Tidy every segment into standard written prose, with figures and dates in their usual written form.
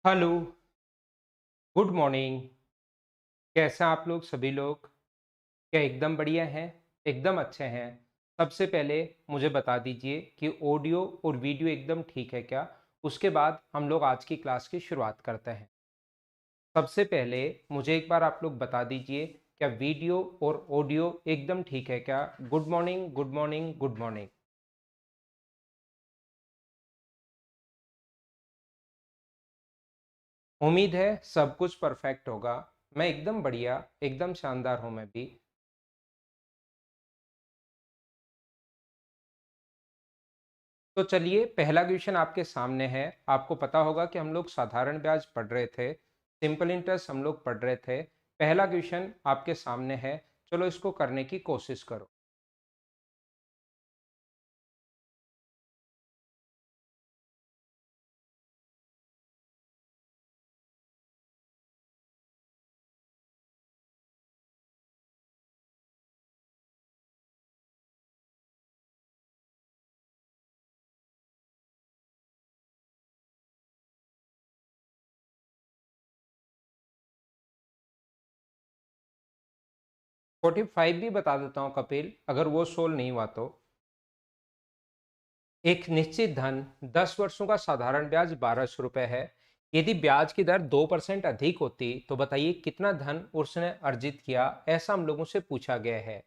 Hello, good morning. कैसे हैं आप लोग सभी लोग? क्या एकदम बढ़िया हैं? एकदम अच्छे हैं। सबसे पहले मुझे बता दीजिए कि ऑडियो और वीडियो एकदम ठीक है क्या? उसके बाद हम लोग आज की क्लास की शुरुआत करते हैं। सबसे पहले मुझे एक बार आप लोग बता दीजिए, क्या वीडियो और ऑडियो एकदम ठीक है क्या? Good morning, good morning, good morning. उम्मीद है सब कुछ परफेक्ट होगा। मैं एकदम बढ़िया, एकदम शानदार हूँ मैं भी। तो चलिए पहला क्वेश्चन आपके सामने है। आपको पता होगा कि हम लोग साधारण ब्याज पढ़ रहे थे, सिंपल इंटरेस्ट हम लोग पढ़ रहे थे। पहला क्वेश्चन आपके सामने है। चलो इसको करने की कोशिश करो। 45 भी बता देता हूँ कपिल, अगर वो सोल्व नहीं हुआ तो। एक निश्चित धन 10 वर्षों का साधारण ब्याज 1200 रुपये है। यदि ब्याज की दर 2% अधिक होती तो बताइए कितना धन उसने अर्जित किया, ऐसा हम लोगों से पूछा गया है।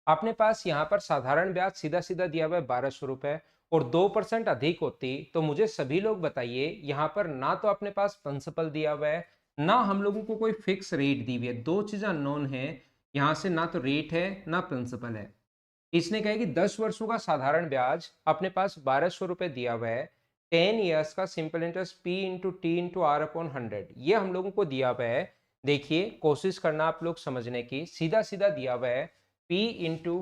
अपने पास यहाँ पर साधारण ब्याज सीधा सीधा दिया हुआ है 1200 रुपये, और 2% अधिक होती तो मुझे सभी लोग बताइए, यहाँ पर ना तो अपने पास प्रिंसिपल दिया हुआ है, ना हम लोगों को कोई फिक्स रेट दी हुई है। दो चीजें अननोन है यहाँ से, ना तो रेट है ना प्रिंसिपल है। इसने कहा कि 10 वर्षों का साधारण ब्याज अपने पास 1200 रुपये दिया हुआ है। 10 ईयर्स का simple interest P into T into R upon 100, ये हम लोगों को दिया हुआ है। देखिए कोशिश करना आप लोग समझने की, सीधा सीधा दिया हुआ है। पी इंटू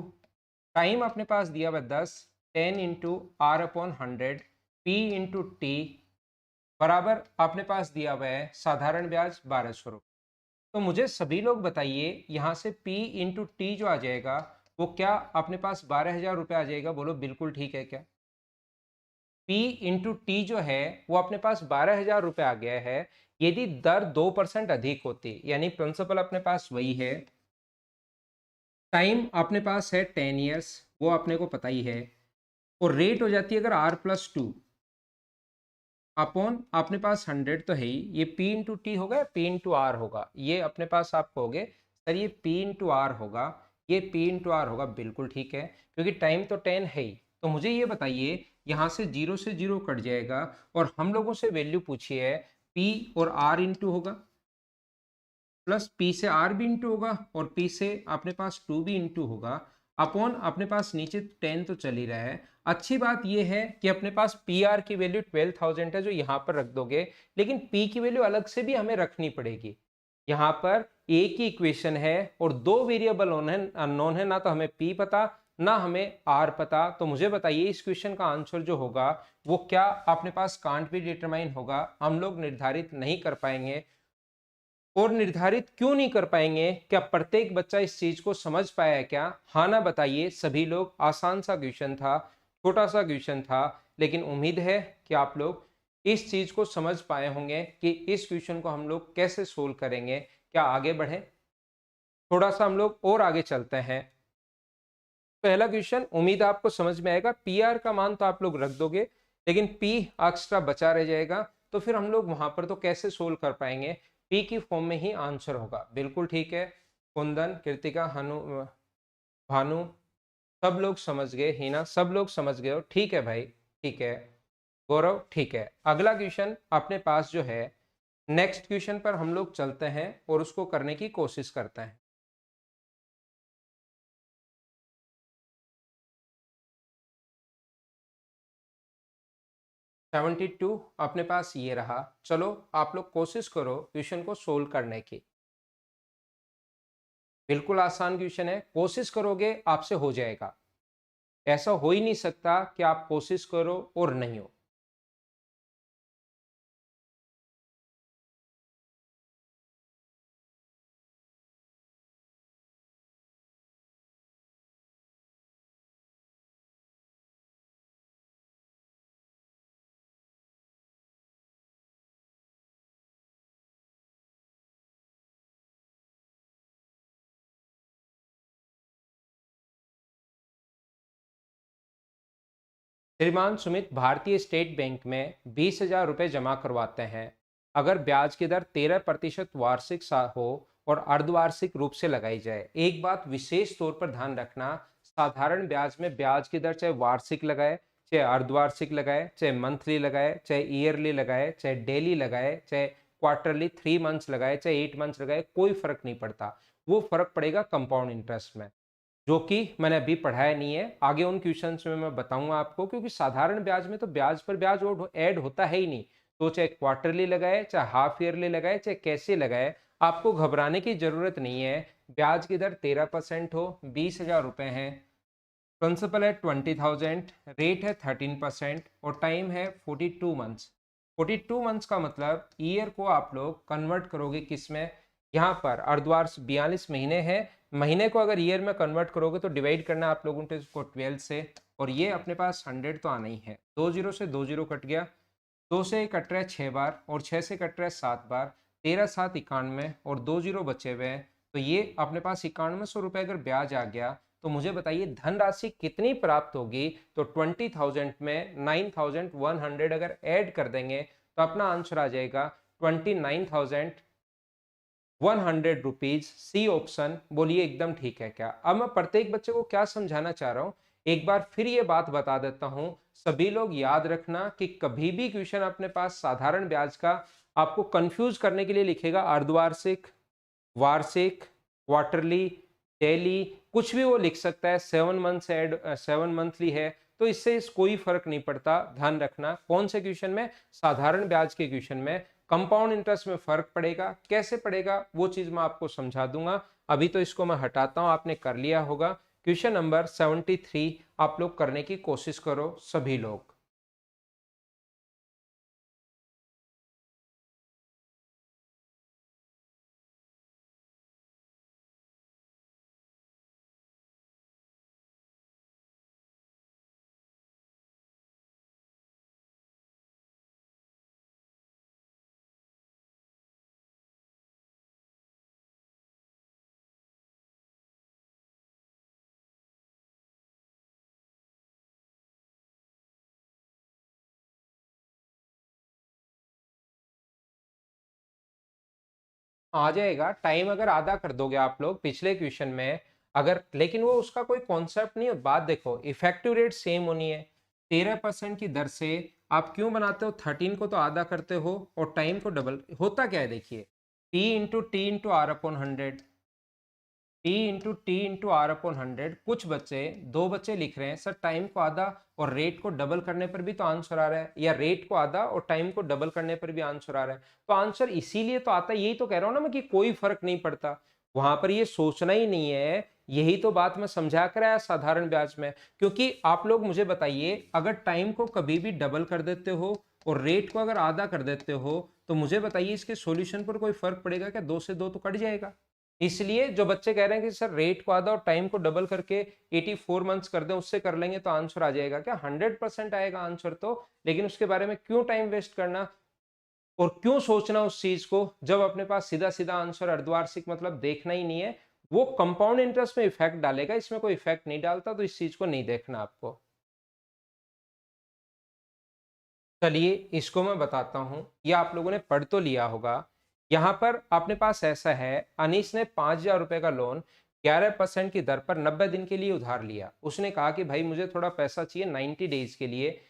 टाइम अपने पास दिया हुआ है 10, 10 into R upon 100, P into T बराबर अपने पास दिया हुआ है साधारण ब्याज 1200। तो मुझे सभी लोग बताइए, यहाँ से P इंटू टी जो आ जाएगा वो क्या अपने पास 12,000 रुपये आ जाएगा? बोलो बिल्कुल ठीक है क्या? P इंटू टी जो है वो अपने पास 12,000 रुपये आ गया है। यदि दर 2% अधिक होती, यानी प्रिंसिपल अपने पास वही है, टाइम अपने पास है 10 ईयर्स, वो अपने को पता ही है, और रेट हो जाती है अगर R+2 अपॉन अपने पास 100 तो है ही। ये P इंटू टी होगा, P इंटू आर होगा, ये अपने पास आप कहोगे सर ये P इंटू आर होगा, ये P इंटू आर होगा, बिल्कुल ठीक है, क्योंकि टाइम तो 10 है ही। तो मुझे ये बताइए, यहाँ से जीरो कट जाएगा, और हम लोगों से वैल्यू पूछी है P और R इंटू होगा, प्लस P से R भी इंटू होगा, और P से अपने पास 2 भी इंटू होगा, अपॉन अपने पास नीचे 10 तो चल ही रहा है। अच्छी बात यह है कि अपने पास पी आर की वैल्यू 12,000 है, जो यहाँ पर रख दोगे, लेकिन P की वैल्यू अलग से भी हमें रखनी पड़ेगी। यहाँ पर एक ही इक्वेशन है और दो वेरिएबल अननोन है, ना तो हमें P पता ना हमें R पता। तो मुझे बताइए इस क्वेश्चन का आंसर जो होगा वो क्या अपने पास कांट बी डिटरमाइन होगा, हम लोग निर्धारित नहीं कर पाएंगे। और निर्धारित क्यों नहीं कर पाएंगे? क्या प्रत्येक बच्चा इस चीज को समझ पाया है क्या? हाँ ना बताइए सभी लोग। आसान सा क्वेश्चन था, छोटा सा क्वेश्चन था, लेकिन उम्मीद है कि आप लोग इस चीज को समझ पाए होंगे कि इस क्वेश्चन को हम लोग कैसे सोल्व करेंगे। क्या आगे बढ़े? थोड़ा सा हम लोग और आगे चलते हैं। पहला क्वेश्चन उम्मीद है आपको समझ में आएगा। पी आर का मान तो आप लोग रख दोगे, लेकिन पी एक्स्ट्रा बचा रह जाएगा, तो फिर हम लोग वहां पर तो कैसे सोल्व कर पाएंगे? पी की फॉर्म में ही आंसर होगा, बिल्कुल ठीक है। कुंदन, कृतिका, हनु, भानु, सब लोग समझ गए, हिना सब लोग समझ गए हो, ठीक है भाई, ठीक है। गौरव ठीक है। अगला क्वेश्चन अपने पास जो है, नेक्स्ट क्वेश्चन पर हम लोग चलते हैं और उसको करने की कोशिश करते हैं। 72 अपने पास ये रहा। चलो आप लोग कोशिश करो क्वेश्चन को सोल्व करने की। बिल्कुल आसान क्वेश्चन है, कोशिश करोगे आपसे हो जाएगा। ऐसा हो ही नहीं सकता कि आप कोशिश करो और नहीं हो। श्रीमान सुमित भारतीय स्टेट बैंक में 20,000 रुपये जमा करवाते हैं। अगर ब्याज की दर 13% वार्षिक हो और अर्धवार्षिक रूप से लगाई जाए। एक बात विशेष तौर पर ध्यान रखना, साधारण ब्याज में ब्याज की दर चाहे वार्षिक लगाए, चाहे अर्धवार्षिक लगाए, चाहे मंथली लगाए, चाहे ईयरली लगाए, चाहे डेली लगाए, चाहे क्वार्टरली 3 मंथ्स लगाए, चाहे 8 मंथ्स लगाए, कोई फर्क नहीं पड़ता। वो फर्क पड़ेगा कंपाउंड इंटरेस्ट में, जो कि मैंने अभी पढ़ाया नहीं है। आगे उन क्वेश्चंस में मैं बताऊंगा आपको, क्योंकि साधारण ब्याज में तो ब्याज पर ब्याज ऐड होता है ही नहीं। तो चाहे क्वार्टरली लगाए, चाहे हाफ ईयरली लगाए, चाहे कैसे लगाए, आपको घबराने की जरूरत नहीं है। ब्याज की दर 13% हो, 20,000 रुपये हैं, प्रिंसिपल है 20,000, रेट है 13% और टाइम है 42 मंथ्स। 42 मंथ्स का मतलब ईयर को आप लोग कन्वर्ट करोगे किस में, यहाँ पर अर्धवार्ष 42 महीने हैं, महीने को अगर ईयर में कन्वर्ट करोगे तो डिवाइड करना आप लोगों ने इसको 12 से, और ये अपने पास 100 तो आना ही है। 2 जीरो से 2 जीरो कट गया, 2 से कट रहा है 6 बार और 6 से कट रहा है 7 बार, 13 7 91 और 2 जीरो बचे हुए हैं। तो ये अपने पास 9100 रुपये अगर ब्याज आ गया तो मुझे बताइए धनराशि कितनी प्राप्त होगी। तो 20,000 में 9,100 अगर ऐड कर देंगे तो अपना आंसर आ जाएगा 29,100 रुपीज। सी ऑप्शन, बोलिए एकदम ठीक है क्या। अब मैं प्रत्येक बच्चे को क्या समझाना चाह रहा हूं, एक बार फिर ये बात बता देता हूं। सभी लोग याद रखना कि कभी भी क्वेश्चन अपने पास साधारण ब्याज का आपको कंफ्यूज करने के लिए लिखेगा अर्धवार्षिक, वार्षिक, क्वार्टरली, डेली, कुछ भी वो लिख सकता है। 7 मंथ्स एड 7 मंथली है, तो इससे कोई फर्क नहीं पड़ता। ध्यान रखना कौन से क्वेश्चन में, साधारण ब्याज के क्वेश्चन में कंपाउंड इंटरेस्ट में फर्क पड़ेगा। कैसे पड़ेगा वो चीज मैं आपको समझा दूंगा। अभी तो इसको मैं हटाता हूं, आपने कर लिया होगा। क्वेश्चन नंबर 73 आप लोग करने की कोशिश करो सभी लोग। आ जाएगा टाइम, अगर आधा कर दोगे आप लोग पिछले क्वेश्चन में अगर, लेकिन वो उसका कोई कॉन्सेप्ट नहीं है। बात देखो, इफेक्टिव रेट सेम होनी है। 13% की दर से आप क्यों बनाते हो, 13 को तो आधा करते हो और टाइम को डबल। होता क्या है देखिए, T into R upon 100, T into R upon 100। कुछ बच्चे, 2 बच्चे लिख रहे हैं सर टाइम को आधा और रेट को डबल करने पर भी तो आंसर आ रहा है, या रेट को आधा और टाइम को डबल करने पर भी आंसर आ रहा है। तो आंसर इसीलिए तो आता है, यही तो कह रहा हूं ना मैं कि कोई फर्क नहीं पड़ता। वहां पर ये सोचना ही नहीं है। यही तो बात मैं समझा कर आया साधारण ब्याज में। क्योंकि आप लोग मुझे बताइए, अगर टाइम को कभी भी डबल कर देते हो और रेट को अगर आधा कर देते हो तो मुझे बताइए इसके सॉल्यूशन पर कोई फर्क पड़ेगा क्या? 2 से 2 तो कट जाएगा। इसलिए जो बच्चे कह रहे हैं कि सर रेट को आधा और टाइम को डबल करके 84 मंथ्स कर दें, उससे कर लेंगे तो आंसर आ जाएगा क्या? 100% आएगा आंसर तो। लेकिन उसके बारे में क्यों टाइम वेस्ट करना और क्यों सोचना उस चीज को, जब अपने पास सीधा सीधा आंसर अर्धवार्षिक मतलब देखना ही नहीं है। वो कंपाउंड इंटरेस्ट में इफेक्ट डालेगा, इसमें कोई इफेक्ट नहीं डालता, तो इस चीज को नहीं देखना आपको। चलिए इसको मैं बताता हूं, ये आप लोगों ने पढ़ तो लिया होगा। यहां पर अपने पास ऐसा है, अनीस ने 5,000 रुपए का लोन 11% की दर पर 90 दिन के लिए उधार लिया। उसने कहा कि भाई मुझे थोड़ा पैसा चाहिए 90 डेज के लिए।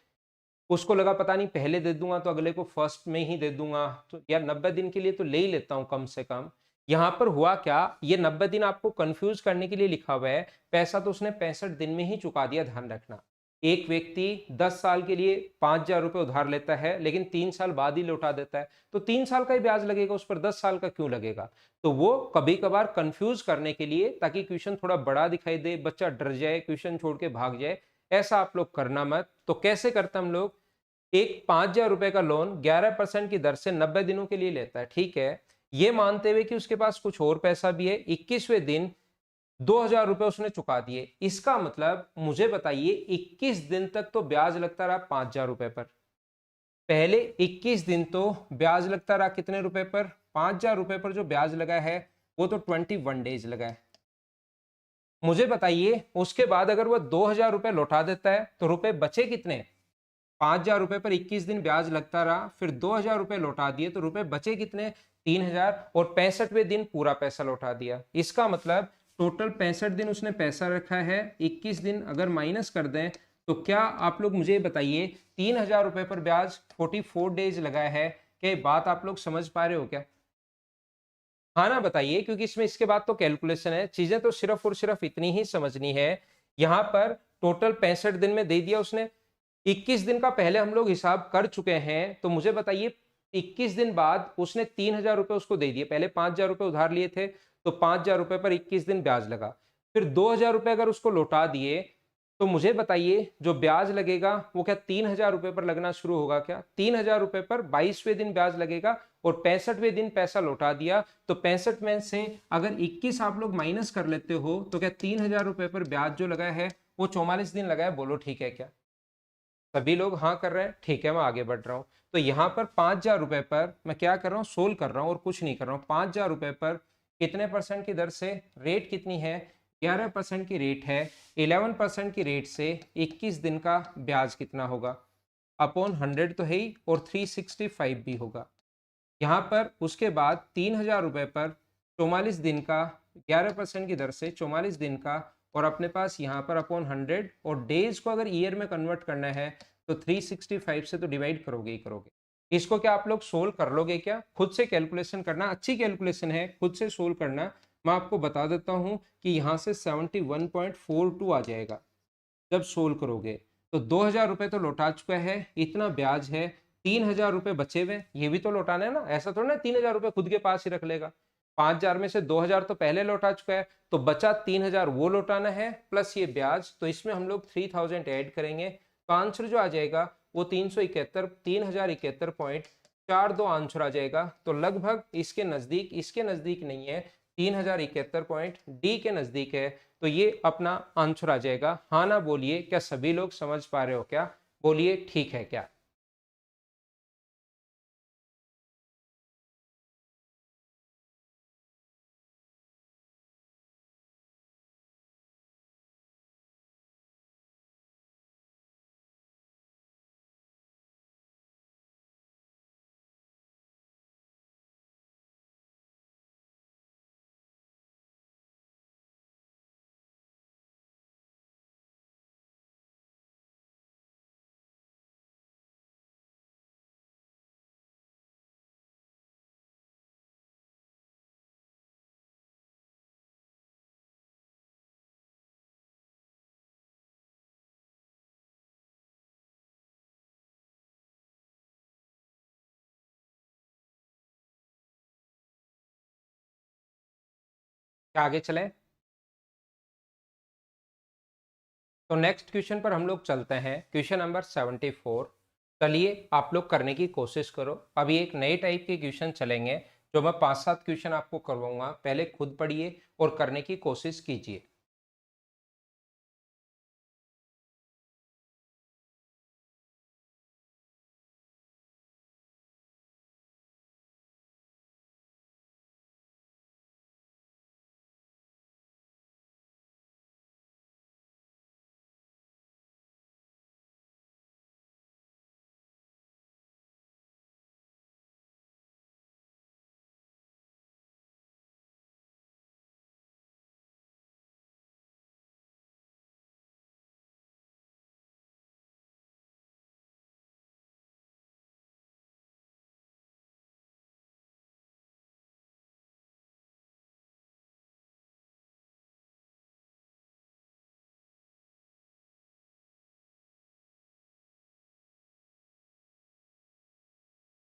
उसको लगा पता नहीं पहले दे दूंगा तो अगले को फर्स्ट में ही दे दूंगा, तो यार 90 दिन के लिए तो ले ही लेता हूं कम से कम। यहां पर हुआ क्या, ये 90 दिन आपको कंफ्यूज करने के लिए लिखा हुआ है। पैसा तो उसने 65 दिन में ही चुका दिया। ध्यान रखना, एक व्यक्ति 10 साल के लिए 5,000 रुपए उधार लेता है लेकिन 3 साल बाद ही लौटा देता है, तो 3 साल का ही ब्याज लगेगा उस पर, 10 साल का क्यों लगेगा? तो वो कभी कभार कंफ्यूज करने के लिए, ताकि क्वेश्चन थोड़ा बड़ा दिखाई दे, बच्चा डर जाए, क्वेश्चन छोड़ के भाग जाए, ऐसा आप लोग करना मत। तो कैसे करते हम लोग, एक 5,000 रुपए का लोन 11% की दर से 90 दिनों के लिए लेता है, ठीक है। ये मानते हुए कि उसके पास कुछ और पैसा भी है, 21वें दिन 2,000 रुपए उसने चुका दिए। इसका मतलब मुझे बताइए 21 दिन तक तो ब्याज लगता रहा 5,000 रुपए पर। पहले 21 दिन तो ब्याज लगता रहा कितने रुपए पर? 5,000 रुपए पर जो ब्याज लगा है वो तो 21 डेज लगा है। मुझे बताइए उसके बाद अगर वो 2,000 रुपए लौटा देता है तो रुपए बचे कितने? 5,000 रुपए पर 21 दिन ब्याज लगता रहा, फिर 2,000 रुपए लौटा दिए, तो रुपए बचे कितने? 3,000, और 65वें दिन पूरा पैसा लौटा दिया। इसका मतलब टोटल 65 दिन उसने पैसा रखा है, 21 दिन अगर माइनस कर दें तो क्या आप लोग मुझे बताइए, 3,000 रुपए पर ब्याज 44 डेज लगा है। क्या बात आप लोग समझ पा रहे हो क्या? हाँ ना बताइए, क्योंकि इसमें इसके बाद तो कैलकुलेशन है, चीजें तो सिर्फ और सिर्फ इतनी ही समझनी है। यहाँ पर टोटल 65 दिन में दे दिया उसने, 21 दिन का पहले हम लोग हिसाब कर चुके हैं, तो मुझे बताइए 21 दिन बाद उसने 3,000 रुपए उसको दे दिए। पहले 5,000 रुपए उधार लिए थे, तो 5,000 रुपए पर 21 दिन ब्याज लगा, फिर 2,000 रुपए अगर उसको लौटा दिए, तो मुझे बताइए जो ब्याज लगेगा वो क्या 3,000 रुपए पर लगना शुरू होगा? क्या 3,000 रुपए पर 22वें दिन ब्याज लगेगा, और 65वें दिन पैसा लौटा दिया, तो 65 में से अगर 21 आप लोग माइनस कर लेते हो, तो क्या 3,000 रुपए पर ब्याज जो लगा है वो 44 दिन लगा है? बोलो ठीक है क्या? सभी लोग हाँ कर रहे हैं, ठीक है, मैं आगे बढ़ रहा हूं। तो यहाँ पर 5,000 रुपए पर मैं क्या कर रहा हूँ, सोल्व कर रहा हूँ और कुछ नहीं कर रहा हूँ। 5,000 रुपए पर कितने परसेंट की दर से, रेट कितनी है? 11% की रेट है। 11% की रेट से 21 दिन का ब्याज कितना होगा? अपॉन 100 तो है ही, और 365 भी होगा। यहाँ पर उसके बाद 3,000 रुपए पर 44 दिन का, 11% की दर से 44 दिन का, और अपने पास यहाँ पर अपॉन 100, और डेज को अगर ईयर में कन्वर्ट करना है तो 365 से तो डिवाइड करोगे ही करोगे। इसको क्या आप लोग सोल्व कर लोगे क्या? खुद से कैलकुलेशन करना, अच्छी कैलकुलेशन है, खुद से सोल्व करना। मैं आपको बता देता हूँ कि यहाँ से 71.42 आ जाएगा जब सोल्व करोगे। तो 2,000 रुपए तो लौटा चुका है, इतना ब्याज है, 3,000 रुपए बचे हुए, ये भी तो लौटाना है ना। ऐसा थोड़ा ना 3,000 रुपए खुद के पास ही रख लेगा। 5,000 में से 2,000 तो पहले लौटा चुका है, तो बचा 3,000 वो लौटाना है, प्लस ये ब्याज। तो इसमें हम लोग 3,000 ऐड करेंगे, तो आंसर जो आ जाएगा वो 3,071.42 आंसर आ जाएगा। तो लगभग इसके नजदीक नहीं है, 3,071 पॉइंट डी के नजदीक है। तो ये अपना आंसर आ जाएगा। हाँ ना बोलिए, क्या सभी लोग समझ पा रहे हो क्या? बोलिए ठीक है क्या? क्या आगे चलें? तो नेक्स्ट क्वेश्चन पर हम लोग चलते हैं, क्वेश्चन नंबर 74। चलिए आप लोग करने की कोशिश करो। अभी एक नए टाइप के क्वेश्चन चलेंगे, जो मैं 5-7 क्वेश्चन आपको करवाऊंगा, पहले खुद पढ़िए और करने की कोशिश कीजिए।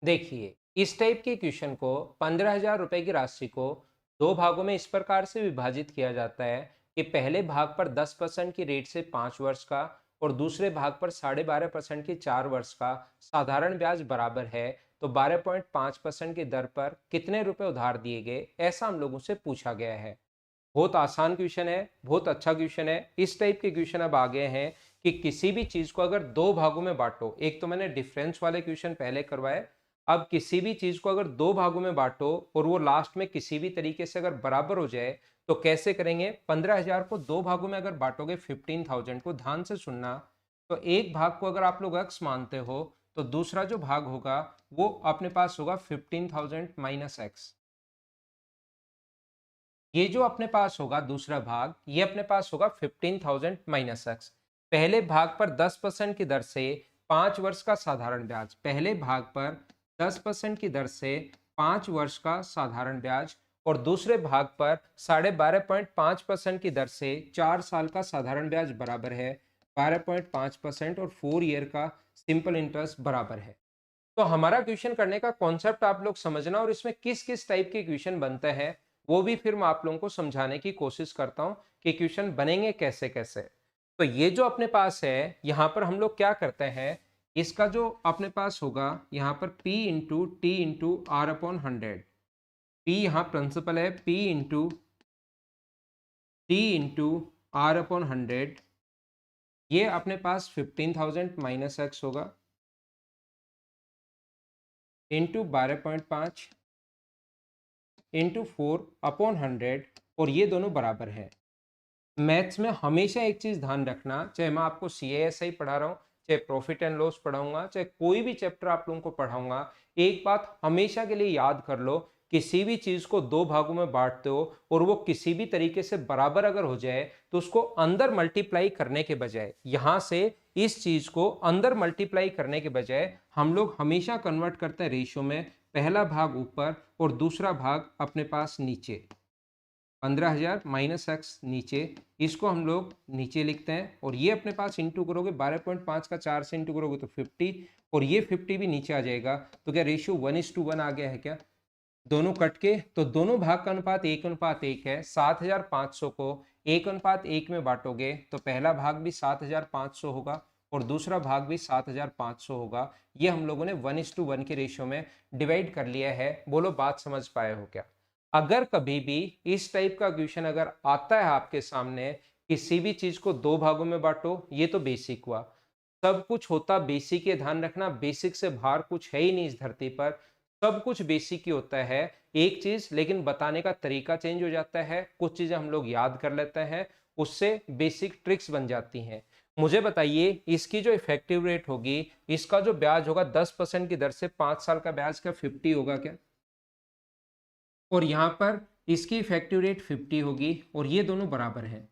देखिए, इस टाइप के क्वेश्चन को 15,000 रुपए की राशि को दो भागों में इस प्रकार से विभाजित किया जाता है कि पहले भाग पर 10% की रेट से 5 वर्ष का, और दूसरे भाग पर 12.5% की 4 वर्ष का साधारण ब्याज बराबर है, तो 12.5% की दर पर कितने रुपए उधार दिए गए, ऐसा हम लोगों से पूछा गया है। बहुत आसान क्वेश्चन है, बहुत अच्छा क्वेश्चन है। इस टाइप के क्वेश्चन अब आ गए हैं कि किसी भी चीज को अगर दो भागों में बांटो, एक तो मैंने डिफरेंस वाले क्वेश्चन पहले करवाए, अब किसी भी चीज को अगर दो भागों में बांटो और वो लास्ट में किसी भी तरीके से अगर बराबर हो जाए, तो कैसे करेंगे? 15,000 को दो भागों में अगर बांटोगे 15,000 को, ध्यान से सुनना, तो एक भाग को अगर आप लोग x मानते हो तो दूसरा जो भाग होगा वो अपने पास होगा 15,000 माइनस एक्स। ये जो अपने पास होगा दूसरा भाग, ये अपने पास होगा 15,000 माइनस एक्स। पहले भाग पर 10% की दर से 5 वर्ष का साधारण ब्याज, पहले भाग पर 10% की दर से 5 वर्ष का साधारण ब्याज, और दूसरे भाग पर 12.5% की दर से 4 साल का साधारण ब्याज बराबर है 12.5% और 4 ईयर का सिंपल इंटरेस्ट बराबर है। तो हमारा क्वेश्चन करने का कॉन्सेप्ट आप लोग समझना, और इसमें किस किस टाइप के क्वेश्चन बनते हैं वो भी फिर मैं आप लोगों को समझाने की कोशिश करता हूं कि क्वेश्चन बनेंगे कैसे कैसे। तो ये जो अपने पास है, यहां पर हम लोग क्या करते हैं, इसका जो अपने पास होगा यहां पर P into T into R upon 100। P यहाँ प्रिंसिपल है, P into T into R upon 100, ये अपने पास 15,000 माइनस एक्स होगा इंटू 12.5 इंटू 4/100, और ये दोनों बराबर है। मैथ्स में हमेशा एक चीज ध्यान रखना, चाहे मैं आपको CASI पढ़ा रहा हूँ, चाहे प्रॉफिट एंड लॉस पढ़ाऊंगा, चाहे कोई भी चैप्टर आप लोगों को पढ़ाऊंगा, एक बात हमेशा के लिए याद कर लो, किसी भी चीज को दो भागों में बांटते हो और वो किसी भी तरीके से बराबर अगर हो जाए तो उसको अंदर मल्टीप्लाई करने के बजाय, यहां से इस चीज को अंदर मल्टीप्लाई करने के बजाय हम लोग हमेशा कन्वर्ट करते हैं रेशियो में, पहला भाग ऊपर और दूसरा भाग अपने पास नीचे। 15,000 माइनस एक्स नीचे, इसको हम लोग नीचे लिखते हैं, और ये अपने पास इंटू करोगे 12.5 का 4 से इंटू करोगे तो 50, और ये 50 भी नीचे आ जाएगा। तो क्या रेशियो 1:1 आ गया है क्या? दोनों कट के, तो दोनों भाग का अनुपात 1:1 है। 7,500 को 1:1 में बांटोगे तो पहला भाग भी 7,500 होगा और दूसरा भाग भी 7,500 होगा। ये हम लोगों ने 1:1 के रेशियो में डिवाइड कर लिया है। बोलो बात समझ पाए हो क्या? अगर कभी भी इस टाइप का क्वेश्चन अगर आता है आपके सामने, किसी भी चीज को दो भागों में बांटो, ये तो बेसिक हुआ, सब कुछ होता बेसिक है, ध्यान रखना बेसिक से बाहर कुछ है ही नहीं इस धरती पर, सब कुछ बेसिक ही होता है। एक चीज लेकिन बताने का तरीका चेंज हो जाता है, कुछ चीजें हम लोग याद कर लेते हैं, उससे बेसिक ट्रिक्स बन जाती हैं। मुझे बताइए इसकी जो इफेक्टिव रेट होगी, इसका जो ब्याज होगा 10% की दर से 5 साल का ब्याज का 50 होगा क्या? और यहां पर इसकी इफेक्टिव रेट 50 होगी और ये दोनों बराबर है।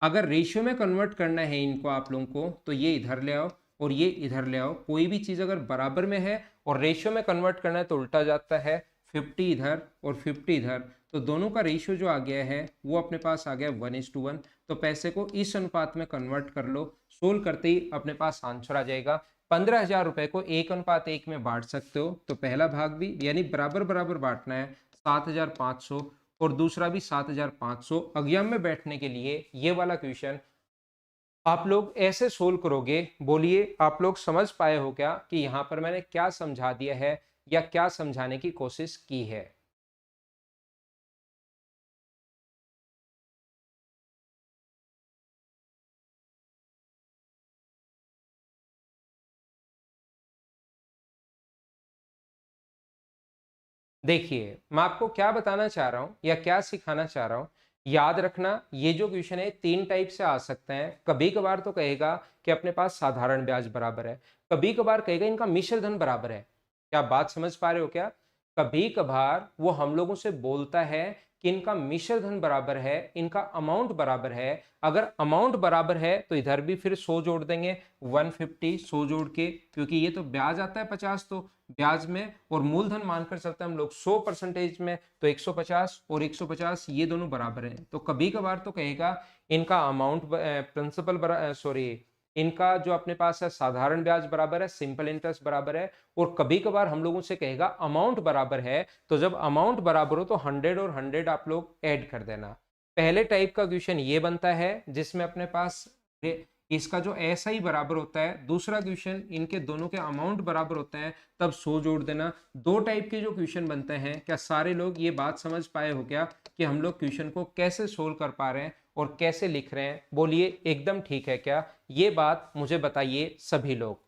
अगर रेशियो में कन्वर्ट करना है इनको आप लोगों को तो ये इधर ले आओ और ये इधर ले आओ। कोई भी चीज अगर बराबर में है और रेशियो में कन्वर्ट करना है तो उल्टा जाता है, 50 इधर और 50 इधर, तो दोनों का रेशियो जो आ गया है वो अपने पास आ गया 1:1। तो पैसे को इस अनुपात में कन्वर्ट कर लो, सोल्व करते ही अपने पास आंसर आ जाएगा। 15,000 रुपए को 1:1 में बांट सकते हो, तो पहला भाग भी यानी बराबर बराबर बांटना है 7,500 और दूसरा भी 7,500। एग्जाम में बैठने के लिए ये वाला क्वेश्चन आप लोग ऐसे सोल्व करोगे। बोलिए आप लोग समझ पाए हो क्या कि यहां पर मैंने क्या समझा दिया है या क्या समझाने की कोशिश की है? देखिए मैं आपको क्या बताना चाह रहा हूं या क्या सिखाना चाह रहा हूं, याद रखना ये जो क्वेश्चन है तीन टाइप से आ सकते हैं। कभी कभार तो कहेगा कि अपने पास साधारण ब्याज बराबर है, कभी कभार कहेगा इनका मिश्र धन बराबर है। क्या बात समझ पा रहे हो क्या? कभी कभार वो हम लोगों से बोलता है कि इनका मिश्र धन बराबर है, इनका अमाउंट बराबर है। अगर अमाउंट बराबर है तो इधर भी फिर 100 जोड़ देंगे, 150 100 जोड़ के, क्योंकि ये तो ब्याज आता है 50, तो ब्याज में और मूलधन मानकर चलते हैं हम लोग 100% में, तो 150 और 150 ये दोनों बराबर हैं। तो कभी कभार तो कहेगा इनका अमाउंट प्रिंसिपल सॉरी, इनका जो अपने पास है साधारण ब्याज बराबर है, सिंपल इंटरेस्ट बराबर है। और कभी कभार हम लोगों से कहेगा अमाउंट बराबर है, तो जब अमाउंट बराबर हो तो 100 और 100 आप लोग ऐड कर देना। पहले टाइप का क्वेश्चन ये बनता है जिसमें अपने पास इसका जो ऐसा ही बराबर होता है, दूसरा क्वेश्चन इनके दोनों के अमाउंट बराबर होते हैं, तब 100 जोड़ देना। दो टाइप के जो क्वेश्चन बनते हैं, क्या सारे लोग ये बात समझ पाए हो क्या कि हम लोग क्वेश्चन को कैसे सोल्व कर पा रहे हैं और कैसे लिख रहे हैं? बोलिए एकदम ठीक है क्या? ये बात मुझे बताइए सभी लोग।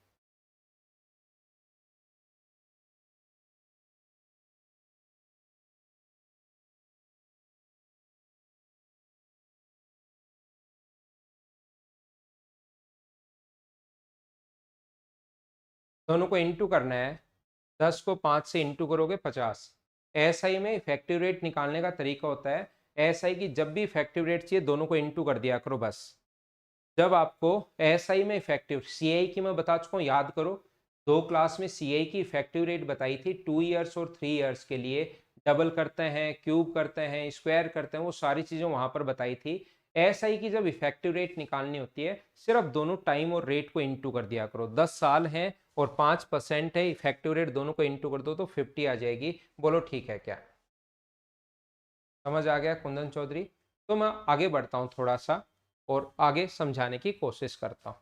दोनों को इंटू करना है, 10 को 5 से इंटू करोगे 50। एसआई में इफेक्टिव रेट निकालने का तरीका होता है, एसआई की जब भी इफेक्टिव रेट चाहिए दोनों को इंटू कर दिया करो बस। जब आपको एसआई में इफेक्टिव, सीआई की मैं बता चुका हूँ, याद करो 2 क्लास में सीआई की इफेक्टिव रेट बताई थी 2 ईयर्स और 3 ईयर्स के लिए। डबल करते हैं, क्यूब करते हैं, स्क्वायर करते हैं, वो सारी चीजें वहां पर बताई थी। एसआई की जब इफेक्टिव रेट निकालनी होती है सिर्फ दोनों टाइम और रेट को इंटू कर दिया करो। 10 साल है और 5% है, इफेक्टिव रेट दोनों को इंटू कर दो तो 50 आ जाएगी। बोलो ठीक है क्या? समझ आ गया कुंदन चौधरी? तो मैं आगे बढ़ता हूँ थोड़ा सा और आगे समझाने की कोशिश करता हूँ।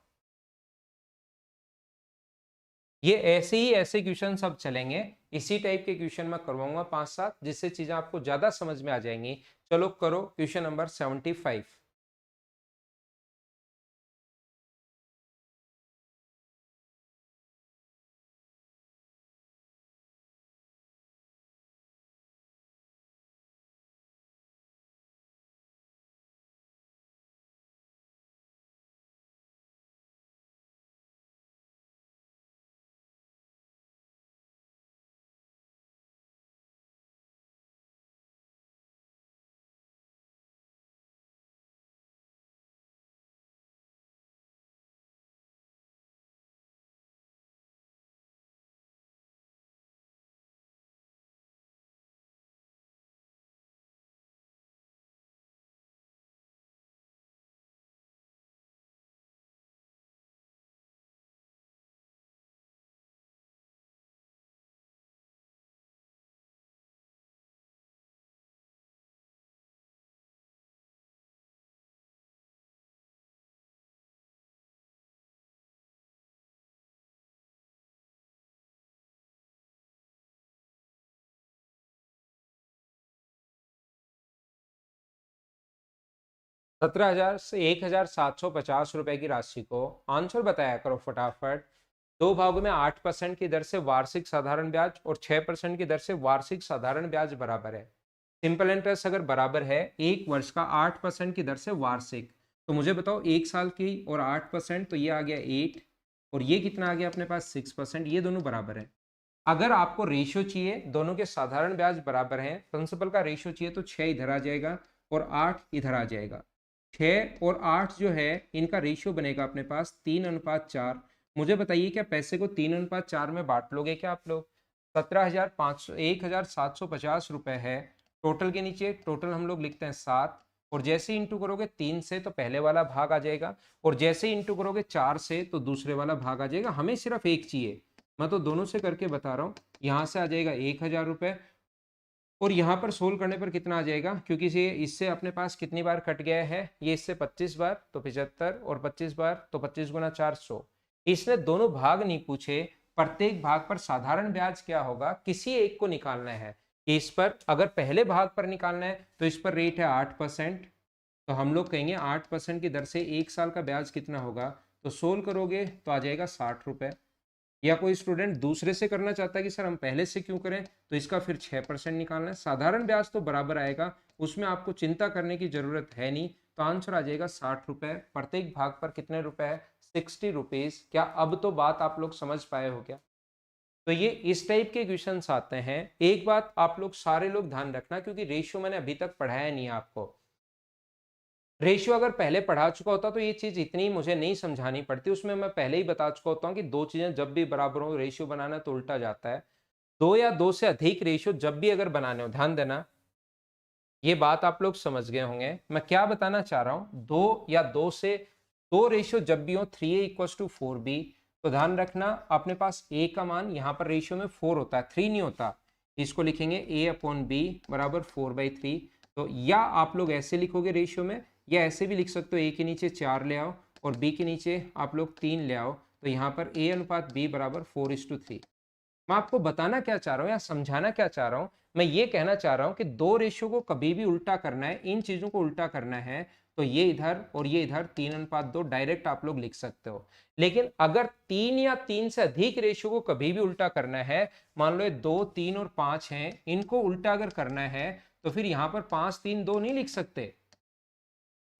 ये ऐसे ही ऐसे क्वेश्चन सब चलेंगे, इसी टाइप के क्वेश्चन मैं करवाऊंगा 5-7, जिससे चीजें आपको ज्यादा समझ में आ जाएंगी। चलो करो क्वेश्चन नंबर 75। 17,000 से 1,750 रुपए की राशि को आंसर बताया करो फटाफट। दो भागों में 8% की दर से वार्षिक साधारण ब्याज और 6% की दर से वार्षिक साधारण ब्याज बराबर है। सिंपल इंटरेस्ट अगर बराबर है एक वर्ष का 8% की दर से वार्षिक, तो मुझे बताओ एक साल की और 8%, तो ये आ गया 8 और ये कितना आ गया अपने पास 6%, ये दोनों बराबर है। अगर आपको रेशियो चाहिए, दोनों के साधारण ब्याज बराबर हैं, प्रिंसिपल का रेशियो चाहिए, तो 6 इधर आ जाएगा और 8 इधर आ जाएगा। 6 और 8 जो है इनका रेशियो बनेगा अपने पास 3:4। मुझे बताइए क्या पैसे को 3:4 में बांट लोगे क्या आप लोग? 1,750 रुपए है टोटल के नीचे, टोटल हम लोग लिखते हैं 7, और जैसे ही इंटू करोगे 3 से तो पहले वाला भाग आ जाएगा, और जैसे ही इंटू करोगे 4 से तो दूसरे वाला भाग आ जाएगा। हमें सिर्फ एक चाहिए, मैं तो दोनों से करके बता रहा हूँ। यहाँ से आ जाएगा 1,000 रुपए, और यहाँ पर सोल्व करने पर कितना आ जाएगा, क्योंकि ये इससे अपने पास कितनी बार कट गया है, ये इससे 25 बार तो 75, और 25 बार तो 25 गुना 400। इसने दोनों भाग नहीं पूछे, प्रत्येक भाग पर साधारण ब्याज क्या होगा किसी एक को निकालना है। इस पर अगर पहले भाग पर निकालना है तो इस पर रेट है 8%, तो हम लोग कहेंगे 8% की दर से एक साल का ब्याज कितना होगा, तो सोल्व करोगे तो आ जाएगा 60 रुपए। या कोई स्टूडेंट दूसरे से करना चाहता है कि सर हम पहले से क्यों करें, तो इसका फिर 6% निकालना है। साधारण ब्याज तो बराबर आएगा, उसमें आपको चिंता करने की जरूरत है नहीं। तो आंसर आ जाएगा 60 रुपए। प्रत्येक भाग पर कितने रुपए है? 60 रुपीज। क्या अब तो बात आप लोग समझ पाए हो क्या? तो ये इस टाइप के क्वेश्चन आते हैं। एक बात आप लोग सारे लोग ध्यान रखना, क्योंकि रेशियो मैंने अभी तक पढ़ाया नहीं है आपको। रेशियो अगर पहले पढ़ा चुका होता तो ये चीज इतनी मुझे नहीं समझानी पड़ती, उसमें मैं पहले ही बता चुका होता हूँ कि दो चीजें जब भी बराबर हो रेशियो बनाना तो उल्टा जाता है। दो या दो से अधिक रेशियो जब भी अगर बनाने हो, ध्यान देना, ये बात आप लोग समझ गए होंगे मैं क्या बताना चाह रहा हूं। दो या दो से दो रेशियो जब भी हो 3a = 4b, तो ध्यान रखना अपने पास a का मान यहाँ पर रेशियो में 4 होता है, 3 नहीं होता। इसको लिखेंगे a/b बराबर 4/3। तो या आप लोग ऐसे लिखोगे रेशियो में, या ऐसे भी लिख सकते हो, a के नीचे 4 ले आओ और b के नीचे आप लोग 3 ले आओ, तो यहाँ पर a/b बराबर 4:3। मैं आपको बताना क्या चाह रहा हूँ या समझाना क्या चाह रहा हूँ, मैं ये कहना चाह रहा हूँ कि दो रेशियो को कभी भी उल्टा करना है, इन चीजों को उल्टा करना है, तो ये इधर और ये इधर 3:2 डायरेक्ट आप लोग लिख सकते हो। लेकिन अगर 3 या 3 से अधिक रेशियो को कभी भी उल्टा करना है, मान लो ये 2, 3 और 5 हैं, इनको उल्टा अगर करना है तो फिर यहाँ पर 5, 3, 2 नहीं लिख सकते।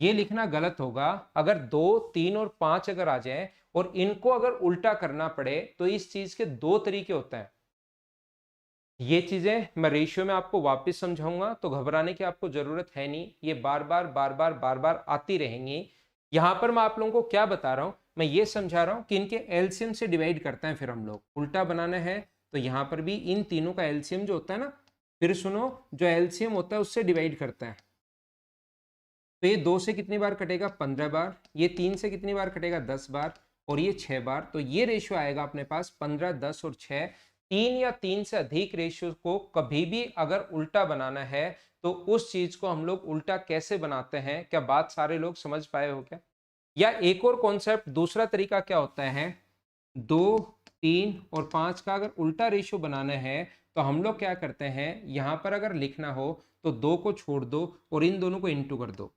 ये लिखना गलत होगा। अगर 2, 3 और 5 अगर आ जाए और इनको अगर उल्टा करना पड़े तो इस चीज के दो तरीके होते हैं। ये चीजें मैं रेशियो में आपको वापस समझाऊंगा, तो घबराने की आपको जरूरत है नहीं, ये बार बार बार बार बार बार आती रहेंगी। यहां पर मैं आप लोगों को क्या बता रहा हूं, मैं ये समझा रहा हूं कि इनके एलसीएम से डिवाइड करते हैं, फिर हम लोग उल्टा बनाना है तो यहां पर भी इन तीनों का एलसीएम जो होता है ना, फिर सुनो, जो एलसीएम होता है उससे डिवाइड करते हैं। तो ये 2 से कितनी बार कटेगा, 15 बार। ये 3 से कितनी बार कटेगा, 10 बार। और ये 6 बार। तो ये रेशियो आएगा अपने पास 15, 10 और 6। 3 या 3 से अधिक रेशियो को कभी भी अगर उल्टा बनाना है तो उस चीज को हम लोग उल्टा कैसे बनाते हैं, क्या बात सारे लोग समझ पाए हो क्या? या एक और कॉन्सेप्ट, दूसरा तरीका क्या होता है, 2, 3 और 5 का अगर उल्टा रेशियो बनाना है तो हम लोग क्या करते हैं, यहां पर अगर लिखना हो तो 2 को छोड़ दो और इन दोनों को इंटू कर दो।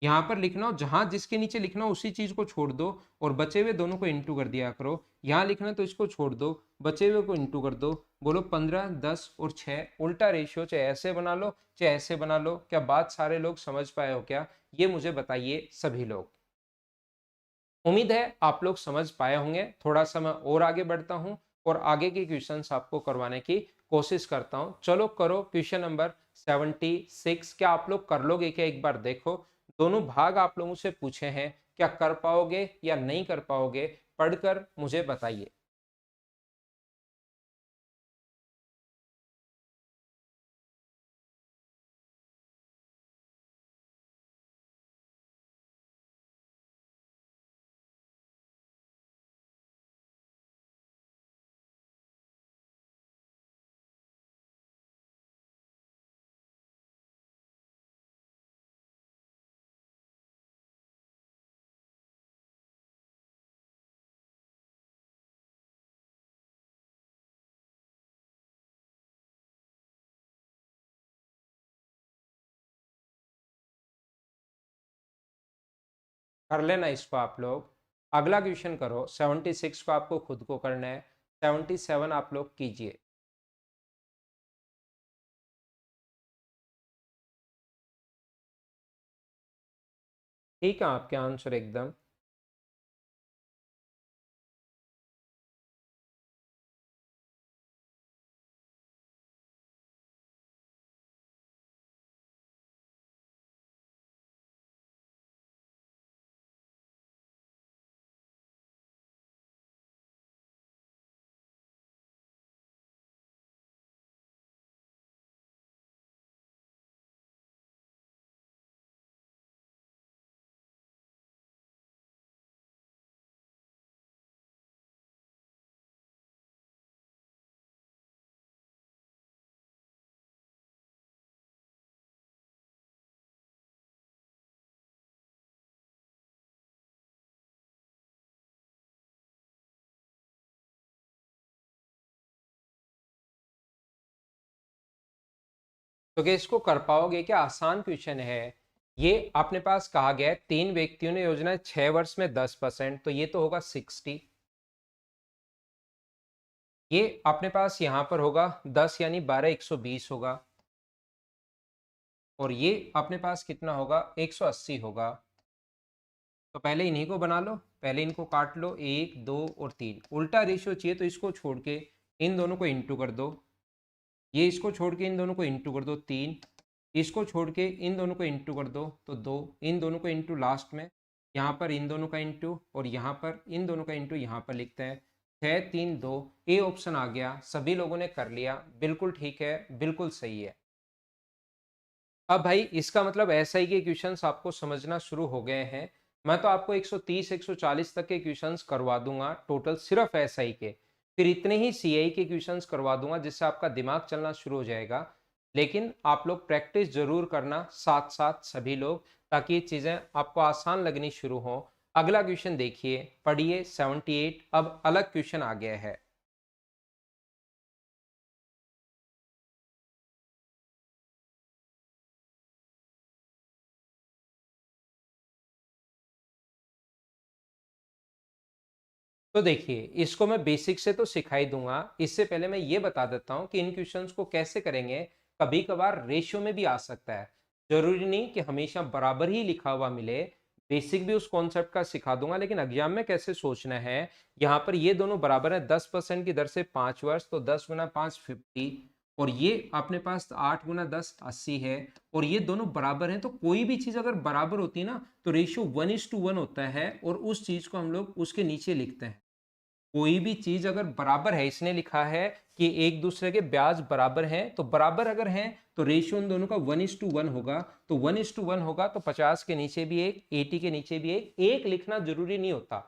यहाँ पर लिखना हो, जहां जिसके नीचे लिखना हो उसी चीज को छोड़ दो और बचे हुए दोनों को इंटू कर दिया करो। यहाँ लिखना है तो इसको छोड़ दो, बचे हुए को इंटू कर दो। बोलो 15, 10 और 6 उल्टा रेशियो चाहे ऐसे बना लो चाहे ऐसे बना लो, क्या बात सारे लोग समझ पाए हो क्या? ये मुझे बताइए सभी लोग। उम्मीद है आप लोग समझ पाए होंगे। थोड़ा सा मैं और आगे बढ़ता हूं और आगे के क्वेश्चंस आपको करवाने की कोशिश करता हूं। चलो करो क्वेश्चन नंबर 76। क्या आप लोग कर लोगे क्या, एक बार देखो। दोनों भाग आप लोगों से पूछे हैं, क्या कर पाओगे या नहीं कर पाओगे, पढ़कर मुझे बताइए। कर लेना इसको आप लोग। अगला क्वेश्चन करो, 76 को आपको खुद को करना है, 77 आप लोग कीजिए। ठीक है आपके आंसर एकदम। तो क्या इसको कर पाओगे क्या, आसान क्वेश्चन है। ये अपने पास कहा गया है 3 व्यक्तियों ने योजना 6 वर्ष में 10%, तो ये तो होगा 60। ये अपने पास यहां पर होगा 10 यानी 12, 120 होगा। और ये अपने पास कितना होगा, 180 होगा। तो पहले इन्हीं को बना लो, पहले इनको काट लो, 1, 2 और 3। उल्टा रेशियो चाहिए तो इसको छोड़ के इन दोनों को इंटू कर दो। ये इसको छोड़ के इन दोनों को इंटू कर दो, 3। इसको छोड़ के इन दोनों को इंटू कर दो तो 2। इन दोनों को इंटू लास्ट में, यहाँ पर इन दोनों का इंटू और यहाँ पर इन दोनों का इंटू यहाँ पर लिखते हैं। 6, 3, 2। ए ऑप्शन आ गया, सभी लोगों ने कर लिया, बिल्कुल ठीक है, बिल्कुल सही है। अब भाई इसका मतलब ऐसा ही के क्वेश्चंस आपको समझना शुरू हो गए हैं। मैं तो आपको 130, 140 तक के क्वेश्चंस करवा दूंगा टोटल, सिर्फ एसआई के। फिर इतने ही सीआई के क्वेश्चंस करवा दूंगा जिससे आपका दिमाग चलना शुरू हो जाएगा। लेकिन आप लोग प्रैक्टिस जरूर करना साथ साथ सभी लोग, ताकि ये चीजें आपको आसान लगनी शुरू हो। अगला क्वेश्चन देखिए, पढ़िए 78। अब अलग क्वेश्चन आ गया है। तो देखिए, इसको मैं बेसिक से तो सिखा ही दूंगा, इससे पहले मैं ये बता देता हूं कि इन क्वेश्चंस को कैसे करेंगे। कभी कभार रेशियो में भी आ सकता है। जरूरी नहीं कि हमेशा बराबर ही लिखा हुआ मिले, बेसिक भी उस कॉन्सेप्ट का सिखा दूंगा, लेकिन एग्जाम में कैसे सोचना है। यहाँ पर ये दोनों बराबर है 10% की दर से 5 वर्ष, तो 10 गुना 5 50, और ये अपने पास 8 गुना 10 80 है, और ये दोनों बराबर हैं। तो कोई भी चीज अगर बराबर होती है ना, तो रेशियो 1:1 होता है, और उस चीज को हम लोग उसके नीचे लिखते हैं। कोई भी चीज अगर बराबर है, इसने लिखा है कि एक दूसरे के ब्याज बराबर हैं, तो बराबर अगर हैं तो रेशियो उन दोनों का 1:1 होगा। तो 1:1 होगा तो 50 के नीचे भी एक, 80 के नीचे भी एक लिखना जरूरी नहीं होता।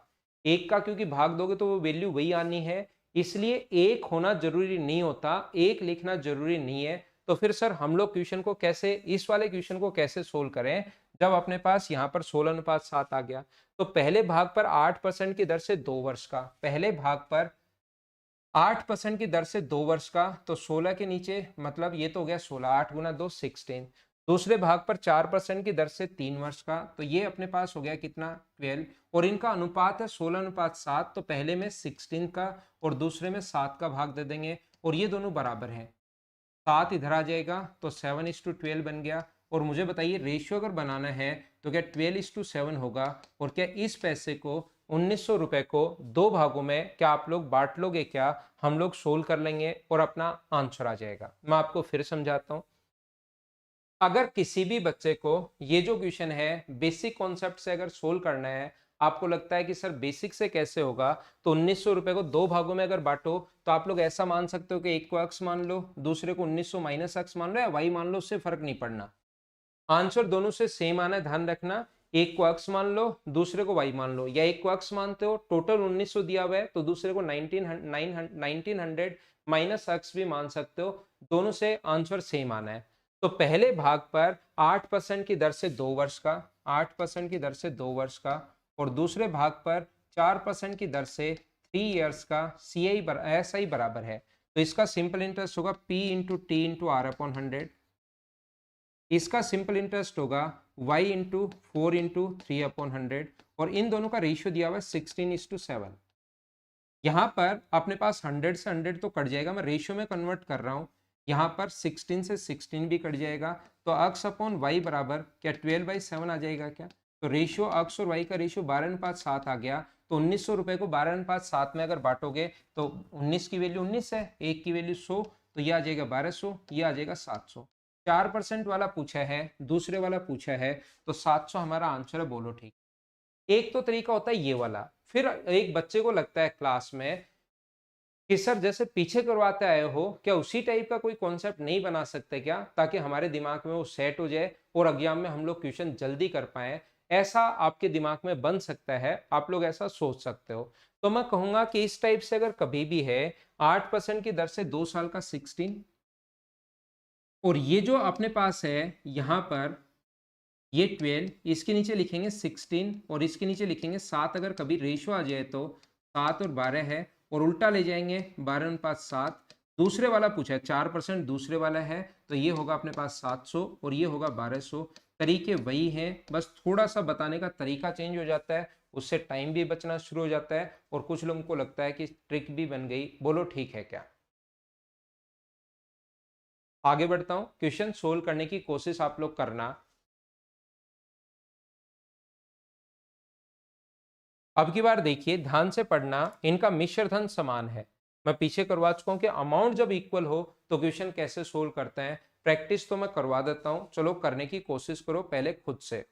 एक का क्योंकि भाग दोगे तो वो वैल्यू वही आनी है, इसलिए एक होना जरूरी नहीं होता, एक लिखना जरूरी नहीं है। तो फिर सर हम लोग क्वेश्चन को कैसे, इस वाले क्वेश्चन को कैसे सोल्व करें, जब अपने पास यहाँ पर 16:7 आ गया, तो पहले भाग पर 8% की दर से 2 वर्ष का, पहले भाग पर 8% की दर से 2 वर्ष का, तो 16 के नीचे मतलब ये तो हो गया 16, 8 गुना 2 16। दूसरे भाग पर 4% की दर से 3 वर्ष का, तो ये अपने पास हो गया कितना 12, और इनका अनुपात है 16:7, तो पहले में 16 का और दूसरे में 7 का भाग दे देंगे, और ये दोनों बराबर हैं। 7 इधर आ जाएगा तो 7:12 बन गया। और मुझे बताइए रेशियो अगर बनाना है तो क्या 12:7 होगा, और क्या इस पैसे को 1900 रुपए को दो भागों में क्या आप लोग बांट लोगे क्या, हम लोग सोल्व कर लेंगे और अपना आंसर आ जाएगा। मैं आपको फिर समझाता हूं। अगर किसी भी बच्चे को ये जो क्वेश्चन है बेसिक कॉन्सेप्ट से अगर सोल्व करना है, आपको लगता है कि सर बेसिक से कैसे होगा, तो 1900 रुपए को दो भागों में अगर बांटो, तो आप लोग ऐसा मान सकते हो कि एक को x मान लो, दूसरे को 1900 माइनस x मान लो या y मान लो, उससे फर्क नहीं पड़ना, आंसर दोनों से सेम आना है, ध्यान रखना। एक को x मान लो, दूसरे को y मान लो, या एक को x मानते हो, टोटल 1900 दिया हुआ है, तो दूसरे को 1900 माइनस x भी मान सकते हो, दोनों से आंसर सेम आना है। तो पहले भाग पर 8% की दर से 2 वर्ष का, 8% की दर से 2 वर्ष का, और दूसरे भाग पर 4% की दर से 3 ईयर्स का, ऐसा ही बराबर है। तो इसका सिंपल इंटरेस्ट होगा P into T into R upon 100, इसका सिंपल इंटरेस्ट होगा y इंटू 4 इंटू 3 अपॉन 100, और इन दोनों का रेशियो दिया हुआ है 16:7। यहाँ पर अपने पास 100 से 100 तो कट जाएगा, मैं रेशियो में कन्वर्ट कर रहा हूँ, यहाँ पर 16 से 16 भी कट जाएगा, तो अक्स अपॉन वाई बराबर क्या 12/7 आ जाएगा क्या। तो रेशियो अक्स और वाई का रेशियो 12:7 आ गया। तो 1900 रुपए को 12:7 में अगर बांटोगे तो 19 की वैल्यू 19 है, एक की वैल्यू 100, तो ये आ जाएगा 1200, ये आ जाएगा 700। 4% वाला पूछा है, दूसरे वाला पूछा है, तो 700 हमारा आंसर है, बोलो ठीक। एक तो तरीका होता है ये वाला। फिर एक बच्चे को लगता है क्लास में कि सर जैसे पीछे करवाते आए हो, क्या उसी टाइप का कोई कॉन्सेप्ट नहीं बना सकते क्या, ताकि हमारे दिमाग में वो सेट हो जाए और एग्जाम में हम लोग क्वेश्चन जल्दी कर पाए। ऐसा आपके दिमाग में बन सकता है, आप लोग ऐसा सोच सकते हो। तो मैं कहूंगा कि इस टाइप से अगर कभी भी है 8% की दर से 2 साल का 16, और ये जो अपने पास है यहाँ पर ये 12, इसके नीचे लिखेंगे 16 और इसके नीचे लिखेंगे 7, अगर कभी रेशो आ जाए तो 7 और 12 है, और उल्टा ले जाएंगे 12:7। दूसरे वाला पूछा है 4% दूसरे वाला है, तो ये होगा अपने पास 700 और ये होगा 1200। तरीके वही हैं, बस थोड़ा सा बताने का तरीका चेंज हो जाता है, उससे टाइम भी बचना शुरू हो जाता है, और कुछ लोगों को लगता है कि ट्रिक भी बन गई। बोलो ठीक है क्या। आगे बढ़ता हूँ, क्वेश्चन सोल्व करने की कोशिश आप लोग करना। अब की बार देखिए ध्यान से पढ़ना, इनका मिश्र धन समान है। मैं पीछे करवा चुका हूं कि अमाउंट जब इक्वल हो तो क्वेश्चन कैसे सोल्व करते हैं। प्रैक्टिस तो मैं करवा देता हूं, चलो करने की कोशिश करो पहले खुद से।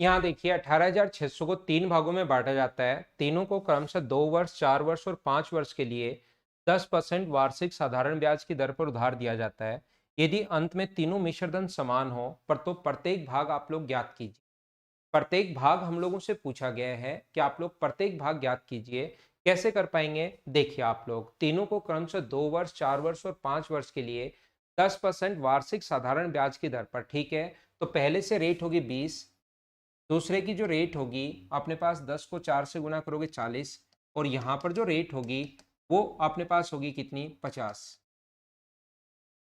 यहाँ देखिए 18,600 को 3 भागों में बांटा जाता है। तीनों को क्रमशः 2 वर्ष, 4 वर्ष और 5 वर्ष के लिए 10% वार्षिक साधारण ब्याज की दर पर उधार दिया जाता है। यदि अंत में तीनों मिश्रधन समान हो पर तो प्रत्येक भाग आप लोग ज्ञात कीजिए। प्रत्येक भाग हम लोगों से पूछा गया है कि आप लोग प्रत्येक भाग ज्ञात कीजिए। कैसे कर पाएंगे? देखिए आप लोग तीनों को क्रमशः 2 वर्ष, 4 वर्ष और 5 वर्ष के लिए 10% वार्षिक साधारण ब्याज की दर पर, ठीक है। तो पहले से रेट होगी 20, दूसरे की जो रेट होगी अपने पास 10 को 4 से गुना करोगे 40, और यहाँ पर जो रेट होगी वो अपने पास होगी कितनी? 50।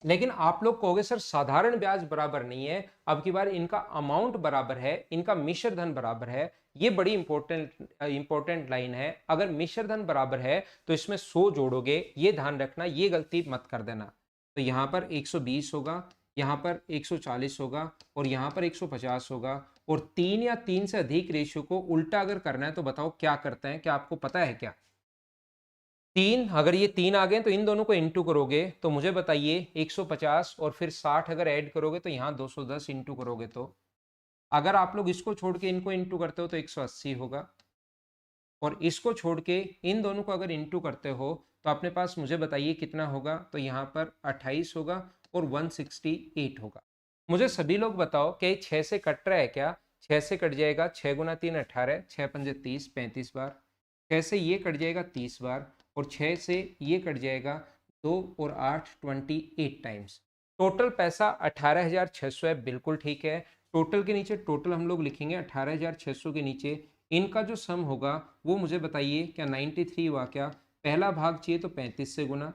लेकिन आप लोग कहोगे सर साधारण ब्याज बराबर नहीं है, अब की बार इनका अमाउंट बराबर है, इनका मिश्र धन बराबर है। ये बड़ी इंपॉर्टेंट लाइन है। अगर मिश्र धन बराबर है तो इसमें 100 जोड़ोगे, ये ध्यान रखना, ये गलती मत कर देना। तो यहाँ पर 120 होगा, यहाँ पर 140 होगा और यहाँ पर 150 होगा। और 3 या 3 से अधिक रेशियो को उल्टा अगर करना है तो बताओ क्या करते हैं? क्या आपको पता है क्या? 3, अगर ये 3 आ गए तो इन दोनों को इंटू करोगे तो मुझे बताइए 150, और फिर 60 अगर ऐड करोगे तो यहाँ 210 इंटू करोगे तो अगर आप लोग इसको छोड़ के इनको इंटू करते हो तो 180 होगा, और इसको छोड़ के इन दोनों को अगर इंटू करते हो तो अपने पास मुझे बताइए कितना होगा? तो यहाँ पर 28 होगा और 168 होगा। मुझे सभी लोग बताओ कि 6 से कट रहा है क्या? 6 से कट जाएगा, 6 गुना 3 18, 6 पंजे 30, 35 बार। 6 से ये कट जाएगा 30 बार, और 6 से ये कट जाएगा 2 और 8 28 टाइम्स। टोटल पैसा 18,600 है, बिल्कुल ठीक है। टोटल के नीचे टोटल हम लोग लिखेंगे, 18,600 के नीचे इनका जो सम होगा वो मुझे बताइए क्या 93 हुआ क्या? पहला भाग चाहिए तो 35 से गुना,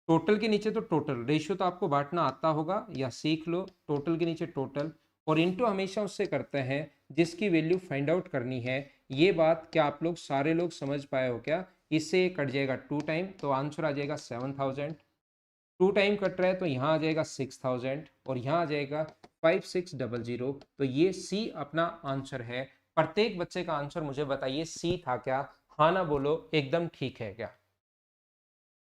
टोटल के नीचे तो टोटल, रेशियो तो आपको बांटना आता होगा या सीख लो। टोटल के नीचे टोटल, और इनटू हमेशा उससे करते हैं जिसकी वैल्यू फाइंड आउट करनी है। ये बात क्या आप लोग सारे लोग समझ पाए हो क्या? इससे कट जाएगा 2 टाइम तो आंसर आ जाएगा 7000। 2 टाइम कट रहा है तो यहाँ आ जाएगा 6000 और यहाँ आ जाएगा 5600। तो ये सी अपना आंसर है। प्रत्येक बच्चे का आंसर मुझे बताइए सी था क्या? हाँ ना बोलो, एकदम ठीक है क्या?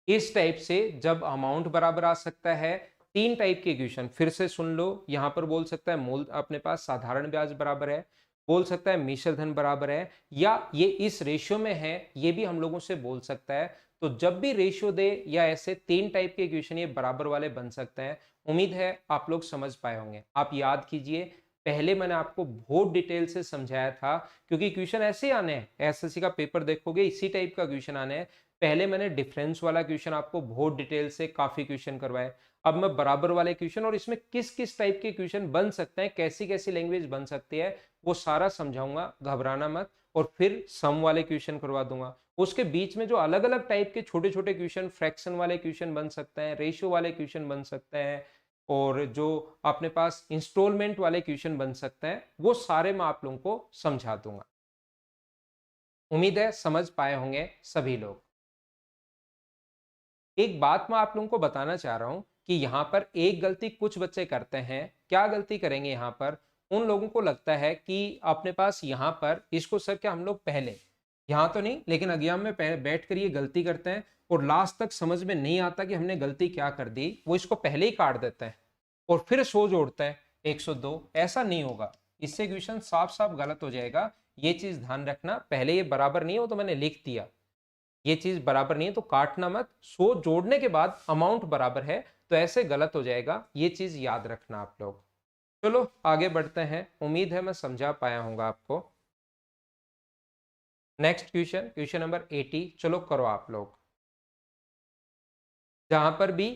इस टाइप से जब अमाउंट बराबर आ सकता है, 3 टाइप के इक्वेशन फिर से सुन लो। यहां पर बोल सकता है मूल अपने पास साधारण ब्याज बराबर है, बोल सकता है मिश्र धन बराबर है, या ये इस रेशियो में है, ये भी हम लोगों से बोल सकता है। तो जब भी रेशियो दे या ऐसे 3 टाइप के इक्वेशन ये बराबर वाले बन सकते हैं। उम्मीद है आप लोग समझ पाए होंगे। आप याद कीजिए, पहले मैंने आपको बहुत डिटेल से समझाया था, क्योंकि क्वेश्चन ऐसे ही आने हैं। एसएससी का पेपर देखोगे इसी टाइप का क्वेश्चन आने हैं। पहले मैंने डिफरेंस वाला क्वेश्चन आपको बहुत डिटेल से काफी क्वेश्चन करवाए। अब मैं बराबर वाले क्वेश्चन और इसमें किस किस टाइप के क्वेश्चन बन सकते हैं, कैसी कैसी लैंग्वेज बन सकती है, वो सारा समझाऊंगा, घबराना मत। और फिर सम वाले क्वेश्चन करवा दूंगा। उसके बीच में जो अलग अलग टाइप के छोटे छोटे क्वेश्चन, फ्रैक्शन वाले क्वेश्चन बन सकते हैं, रेशियो वाले क्वेश्चन बन सकते हैं, और जो अपने पास इंस्टॉलमेंट वाले क्वेश्चन बन सकते हैं, वो सारे मैं आप लोगों को समझा दूंगा। उम्मीद है समझ पाए होंगे सभी लोग। एक बात मैं आप लोगों को बताना चाह रहा हूं कि यहां पर एक गलती कुछ बच्चे करते हैं। क्या गलती करेंगे यहां पर? उन लोगों को लगता है कि अपने पास यहां पर इसको सर क्या हम लोग पहले, यहां तो नहीं लेकिन एग्जाम में बैठ कर ये गलती करते हैं और लास्ट तक समझ में नहीं आता कि हमने गलती क्या कर दी, वो इसको पहले ही काट देते हैं और फिर 100 जोड़ते हैं 102। ऐसा नहीं होगा, इससे क्वेश्चन साफ साफ गलत हो जाएगा। ये चीज ध्यान रखना, पहले ये बराबर नहीं हो तो मैंने लिख दिया, ये चीज बराबर नहीं है तो काटना मत। 100 जोड़ने के बाद अमाउंट बराबर है तो ऐसे गलत हो जाएगा, ये चीज याद रखना आप लोग। चलो आगे बढ़ते हैं, उम्मीद है मैं समझा पाया हूंगा आपको। नेक्स्ट क्वेश्चन, क्वेश्चन नंबर 80, चलो करो आप लोग। जहां पर भी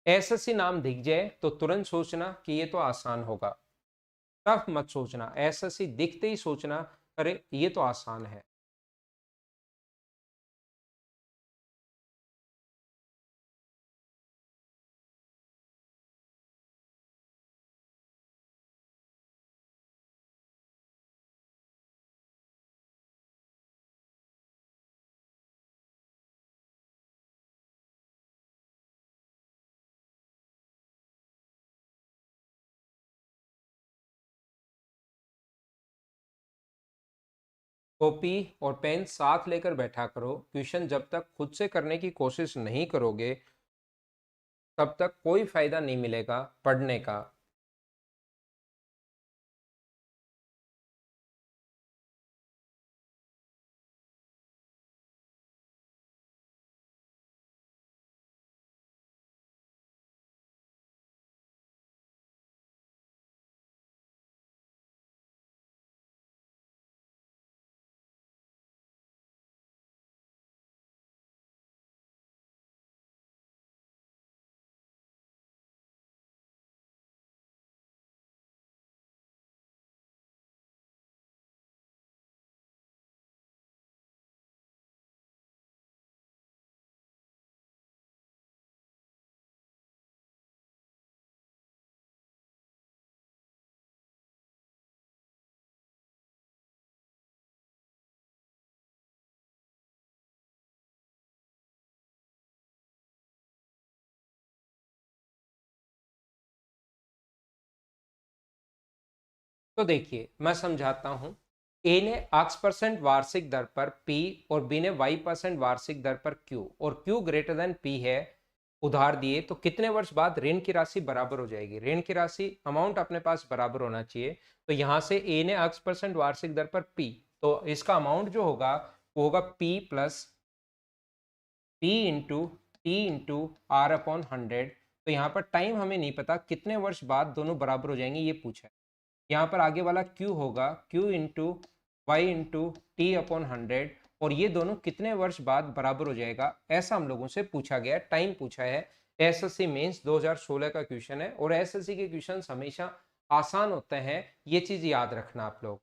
एसएससी नाम दिख जाए तो तुरंत सोचना कि ये तो आसान होगा। टफ मत सोचना, एसएससी दिखते ही सोचना अरे ये तो आसान है। कॉपी और पेन साथ लेकर बैठा करो। क्वेश्चन जब तक खुद से करने की कोशिश नहीं करोगे तब तक कोई फायदा नहीं मिलेगा पढ़ने का। तो देखिए मैं समझाता हूं। ए ने x% वार्षिक दर पर P और B ने y% वार्षिक दर पर Q, और Q ग्रेटर देन P है उधार दिए, तो कितने वर्ष बाद ऋण की राशि बराबर हो जाएगी? ऋण की राशि अमाउंट अपने पास बराबर होना चाहिए। तो यहां से ए ने x% वार्षिक दर पर P, तो इसका अमाउंट जो होगा वो होगा P plus P into T into R upon 100। तो यहाँ पर टाइम हमें नहीं पता कितने वर्ष बाद दोनों बराबर हो जाएंगे, ये पूछा है। यहाँ पर आगे वाला Q होगा Q into Y into T upon 100, और ये दोनों कितने वर्ष बाद बराबर हो जाएगा, ऐसा हम लोगों से पूछा गया, टाइम पूछा है। एसएससी मेंस 2016 का क्वेश्चन है, और एसएससी के क्वेश्चन हमेशा आसान होते हैं, ये चीज याद रखना आप लोग।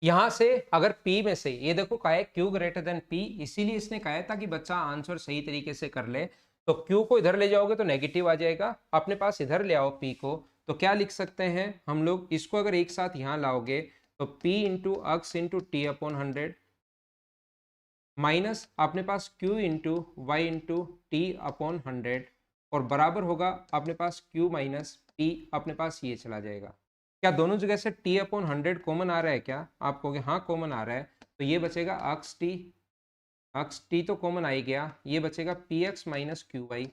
यहां से अगर P में से, ये देखो कहा है Q ग्रेटर देन P, इसीलिए इसने कहा है ताकि बच्चा आंसर सही तरीके से कर ले। तो Q को इधर ले जाओगे तो नेगेटिव आ जाएगा, अपने पास इधर ले आओ P को, तो क्या लिख सकते हैं हम लोग इसको, अगर एक साथ यहां लाओगे तो P into X into T upon 100 minus अपने पास Q into Y into T upon 100, और बराबर होगा अपने पास Q माइनस P, अपने पास ये चला जाएगा। क्या दोनों जगह से टी अपॉन 100 कॉमन आ रहा है? क्या आप कहोगे हाँ कॉमन आ रहा है, तो ये बचेगा अक्स टी तो कॉमन आ ही गया, ये बचेगा P X minus Q Y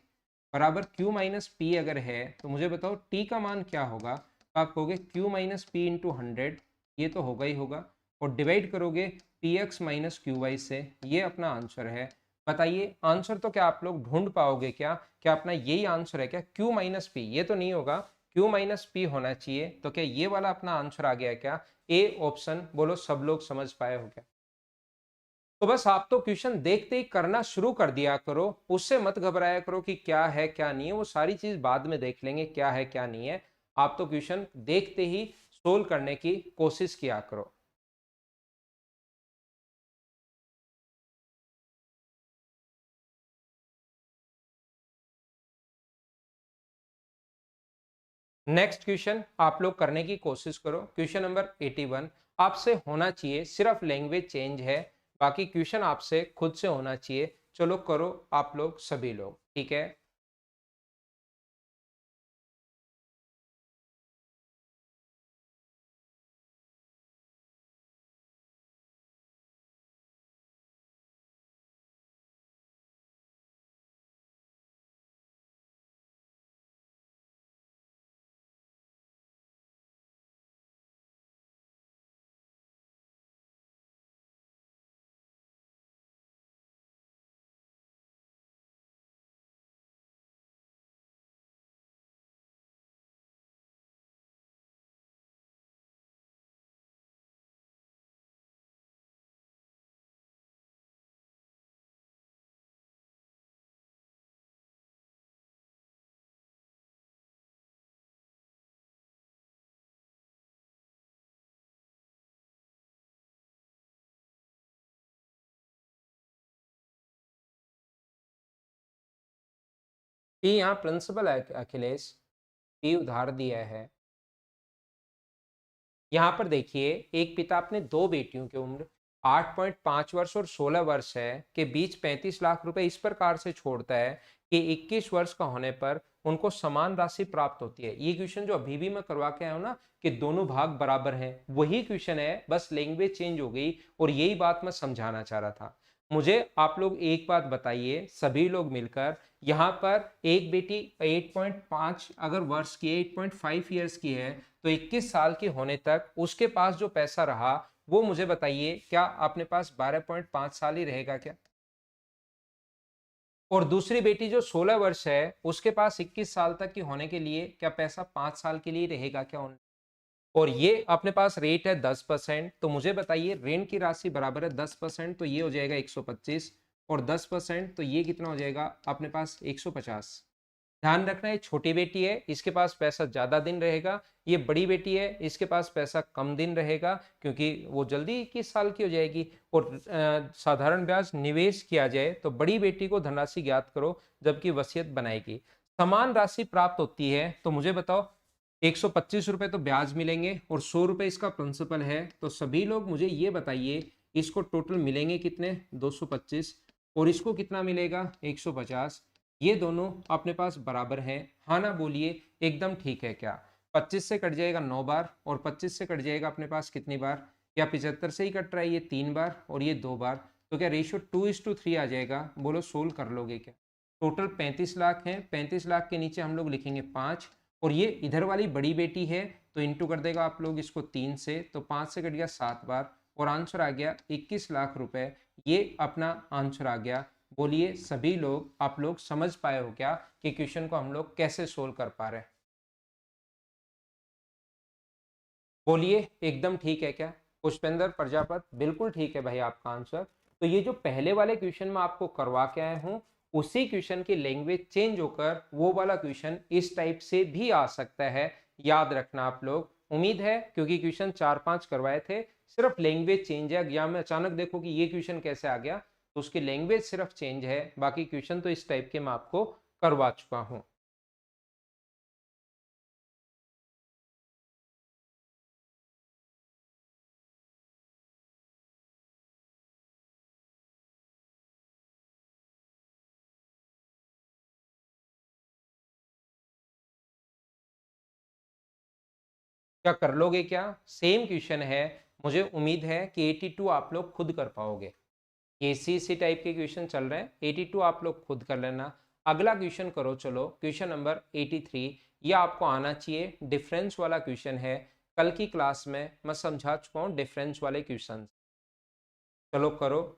बराबर Q माइनस पी। अगर है तो मुझे बताओ T का मान क्या होगा, तो आप कहोगे Q माइनस पी इंटू 100, ये तो होगा ही होगा, और डिवाइड करोगे P X minus Q Y से, ये अपना आंसर है। बताइए आंसर तो क्या आप लोग ढूंढ पाओगे? क्या अपना यही आंसर है क्या? Q माइनस पी, ये तो नहीं होगा, Q माइनस पी होना चाहिए। तो क्या ये वाला अपना आंसर आ गया क्या? ए ऑप्शन, बोलो सब लोग समझ पाए हो क्या? तो बस आप तो क्वेश्चन देखते ही करना शुरू कर दिया करो, उससे मत घबराया करो कि क्या है क्या नहीं है, वो सारी चीज बाद में देख लेंगे क्या है क्या नहीं है। आप तो क्वेश्चन देखते ही सोल्व करने की कोशिश किया करो। नेक्स्ट क्वेश्चन आप लोग करने की कोशिश करो, क्वेश्चन नंबर 81। आपसे होना चाहिए, सिर्फ लैंग्वेज चेंज है, बाकी क्वेश्चन आपसे खुद से होना चाहिए। चलो करो आप लोग सभी लोग, ठीक है। पी यहाँ प्रिंसिपल है अखिलेश, पी उधार दिया है। यहाँ पर देखिए एक पिता अपने दो बेटियों की उम्र 8.5 वर्ष और 16 वर्ष है के बीच 35 लाख रुपए इस प्रकार से छोड़ता है कि 21 वर्ष का होने पर उनको समान राशि प्राप्त होती है। ये क्वेश्चन जो अभी भी मैं करवा के आया हूं ना कि दोनों भाग बराबर हैं, वही क्वेश्चन है, बस लैंग्वेज चेंज हो गई, और यही बात मैं समझाना चाह रहा था। मुझे आप लोग एक बात बताइए सभी लोग मिलकर, यहाँ पर एक बेटी 8.5 अगर वर्ष की, 8.5 ईयर्स की है, तो 21 साल के होने तक उसके पास जो पैसा रहा वो मुझे बताइए, क्या अपने पास 12.5 साल ही रहेगा क्या? और दूसरी बेटी जो 16 वर्ष है उसके पास 21 साल तक की होने के लिए क्या पैसा 5 साल के लिए रहेगा क्या और ये अपने पास रेट है 10%, तो मुझे बताइए ऋण की राशि बराबर है 10%, तो ये हो जाएगा 125, और 10% तो ये कितना हो जाएगा अपने पास 150। ध्यान रखना ये छोटी बेटी है, इसके पास पैसा ज्यादा दिन रहेगा, ये बड़ी बेटी है इसके पास पैसा कम दिन रहेगा, क्योंकि वो जल्दी 21 साल की हो जाएगी। और साधारण ब्याज निवेश किया जाए तो बड़ी बेटी को धनराशि ज्ञात करो जबकि वसीयत बनाएगी। समान राशि प्राप्त होती है, तो मुझे बताओ 125 रुपए तो ब्याज मिलेंगे और 100 रुपए इसका प्रिंसिपल है, तो सभी लोग मुझे ये बताइए इसको टोटल मिलेंगे कितने? 225, और इसको कितना मिलेगा? 150। ये दोनों अपने पास बराबर हैं, हाँ ना बोलिए, एकदम ठीक है क्या? 25 से कट जाएगा 9 बार, और 25 से कट जाएगा अपने पास कितनी बार, या 75 से ही कट रहा है, ये 3 बार और ये 2 बार, तो क्या रेशियो 2:3 आ जाएगा। बोलो सोल्व कर लोगे क्या। टोटल 35 लाख है, 35 लाख के नीचे हम लोग लिखेंगे 5, और ये इधर वाली बड़ी बेटी है तो इंटू कर देगा आप लोग इसको 3 से, तो 5 से कट गया 7 बार, और आंसर आ गया 21 लाख रुपए। ये अपना आंसर आ गया। बोलिए सभी लोग, आप लोग समझ पाए हो क्या कि क्वेश्चन को हम लोग कैसे सोल्व कर पा रहे हैं। बोलिए एकदम ठीक है क्या। पुष्पेंद्र प्रजापत बिल्कुल ठीक है भाई आपका आंसर। तो ये जो पहले वाले क्वेश्चन में आपको करवा के आए हूं, उसी क्वेश्चन की लैंग्वेज चेंज होकर वो वाला क्वेश्चन इस टाइप से भी आ सकता है। याद रखना आप लोग। उम्मीद है, क्योंकि क्वेश्चन 4-5 करवाए थे, सिर्फ लैंग्वेज चेंज है। या में अचानक देखो कि ये क्वेश्चन कैसे आ गया, तो उसकी लैंग्वेज सिर्फ चेंज है, बाकी क्वेश्चन तो इस टाइप के मैं आपको करवा चुका हूं। क्या कर लोगे क्या। सेम क्वेश्चन है, मुझे उम्मीद है कि 82 आप लोग खुद कर पाओगे। ये इसी टाइप के क्वेश्चन चल रहे हैं, 82 आप लोग खुद कर लेना। अगला क्वेश्चन करो, चलो क्वेश्चन नंबर 83। ये आपको आना चाहिए, डिफरेंस वाला क्वेश्चन है। कल की क्लास में मैं समझा चुका हूँ डिफरेंस वाले क्वेश्चन। चलो करो।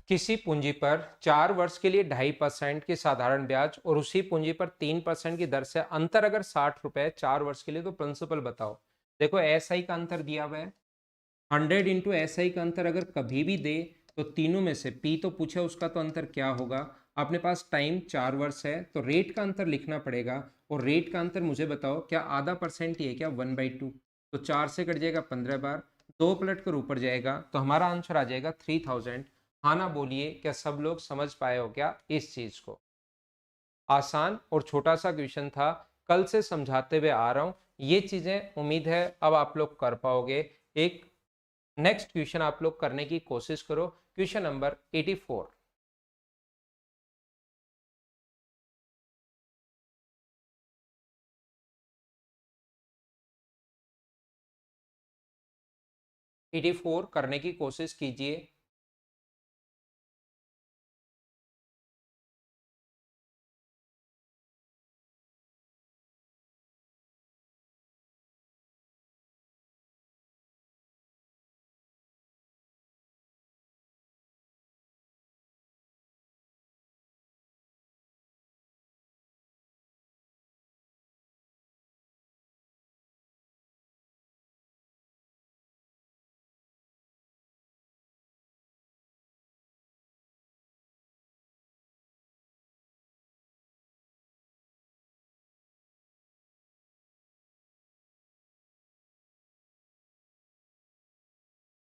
किसी पूंजी पर 4 वर्ष के लिए 2.5% की साधारण ब्याज और उसी पूंजी पर 3% की दर से अंतर अगर 60 रुपए 4 वर्ष के लिए, तो प्रिंसिपल बताओ। देखो एसआई का अंतर दिया हुआ है, 100 × एसआई का अंतर अगर कभी भी दे, तो तीनों में से पी तो पूछा, उसका तो अंतर क्या होगा। अपने पास टाइम 4 वर्ष है, तो रेट का अंतर लिखना पड़ेगा, और रेट का अंतर मुझे बताओ क्या आधा परसेंट ही है क्या, 1/2। तो 4 से कट जाएगा 15 बार, 2 पलट कर ऊपर जाएगा, तो हमारा आंसर आ जाएगा 3000। हाँ ना बोलिए, क्या सब लोग समझ पाए हो क्या इस चीज को। आसान और छोटा सा क्वेश्चन था, कल से समझाते हुए आ रहा हूं। ये चीजें उम्मीद है अब आप लोग कर पाओगे। एक नेक्स्ट क्वेश्चन आप लोग करने की कोशिश करो, क्वेश्चन नंबर 84। 84 करने की कोशिश कीजिए।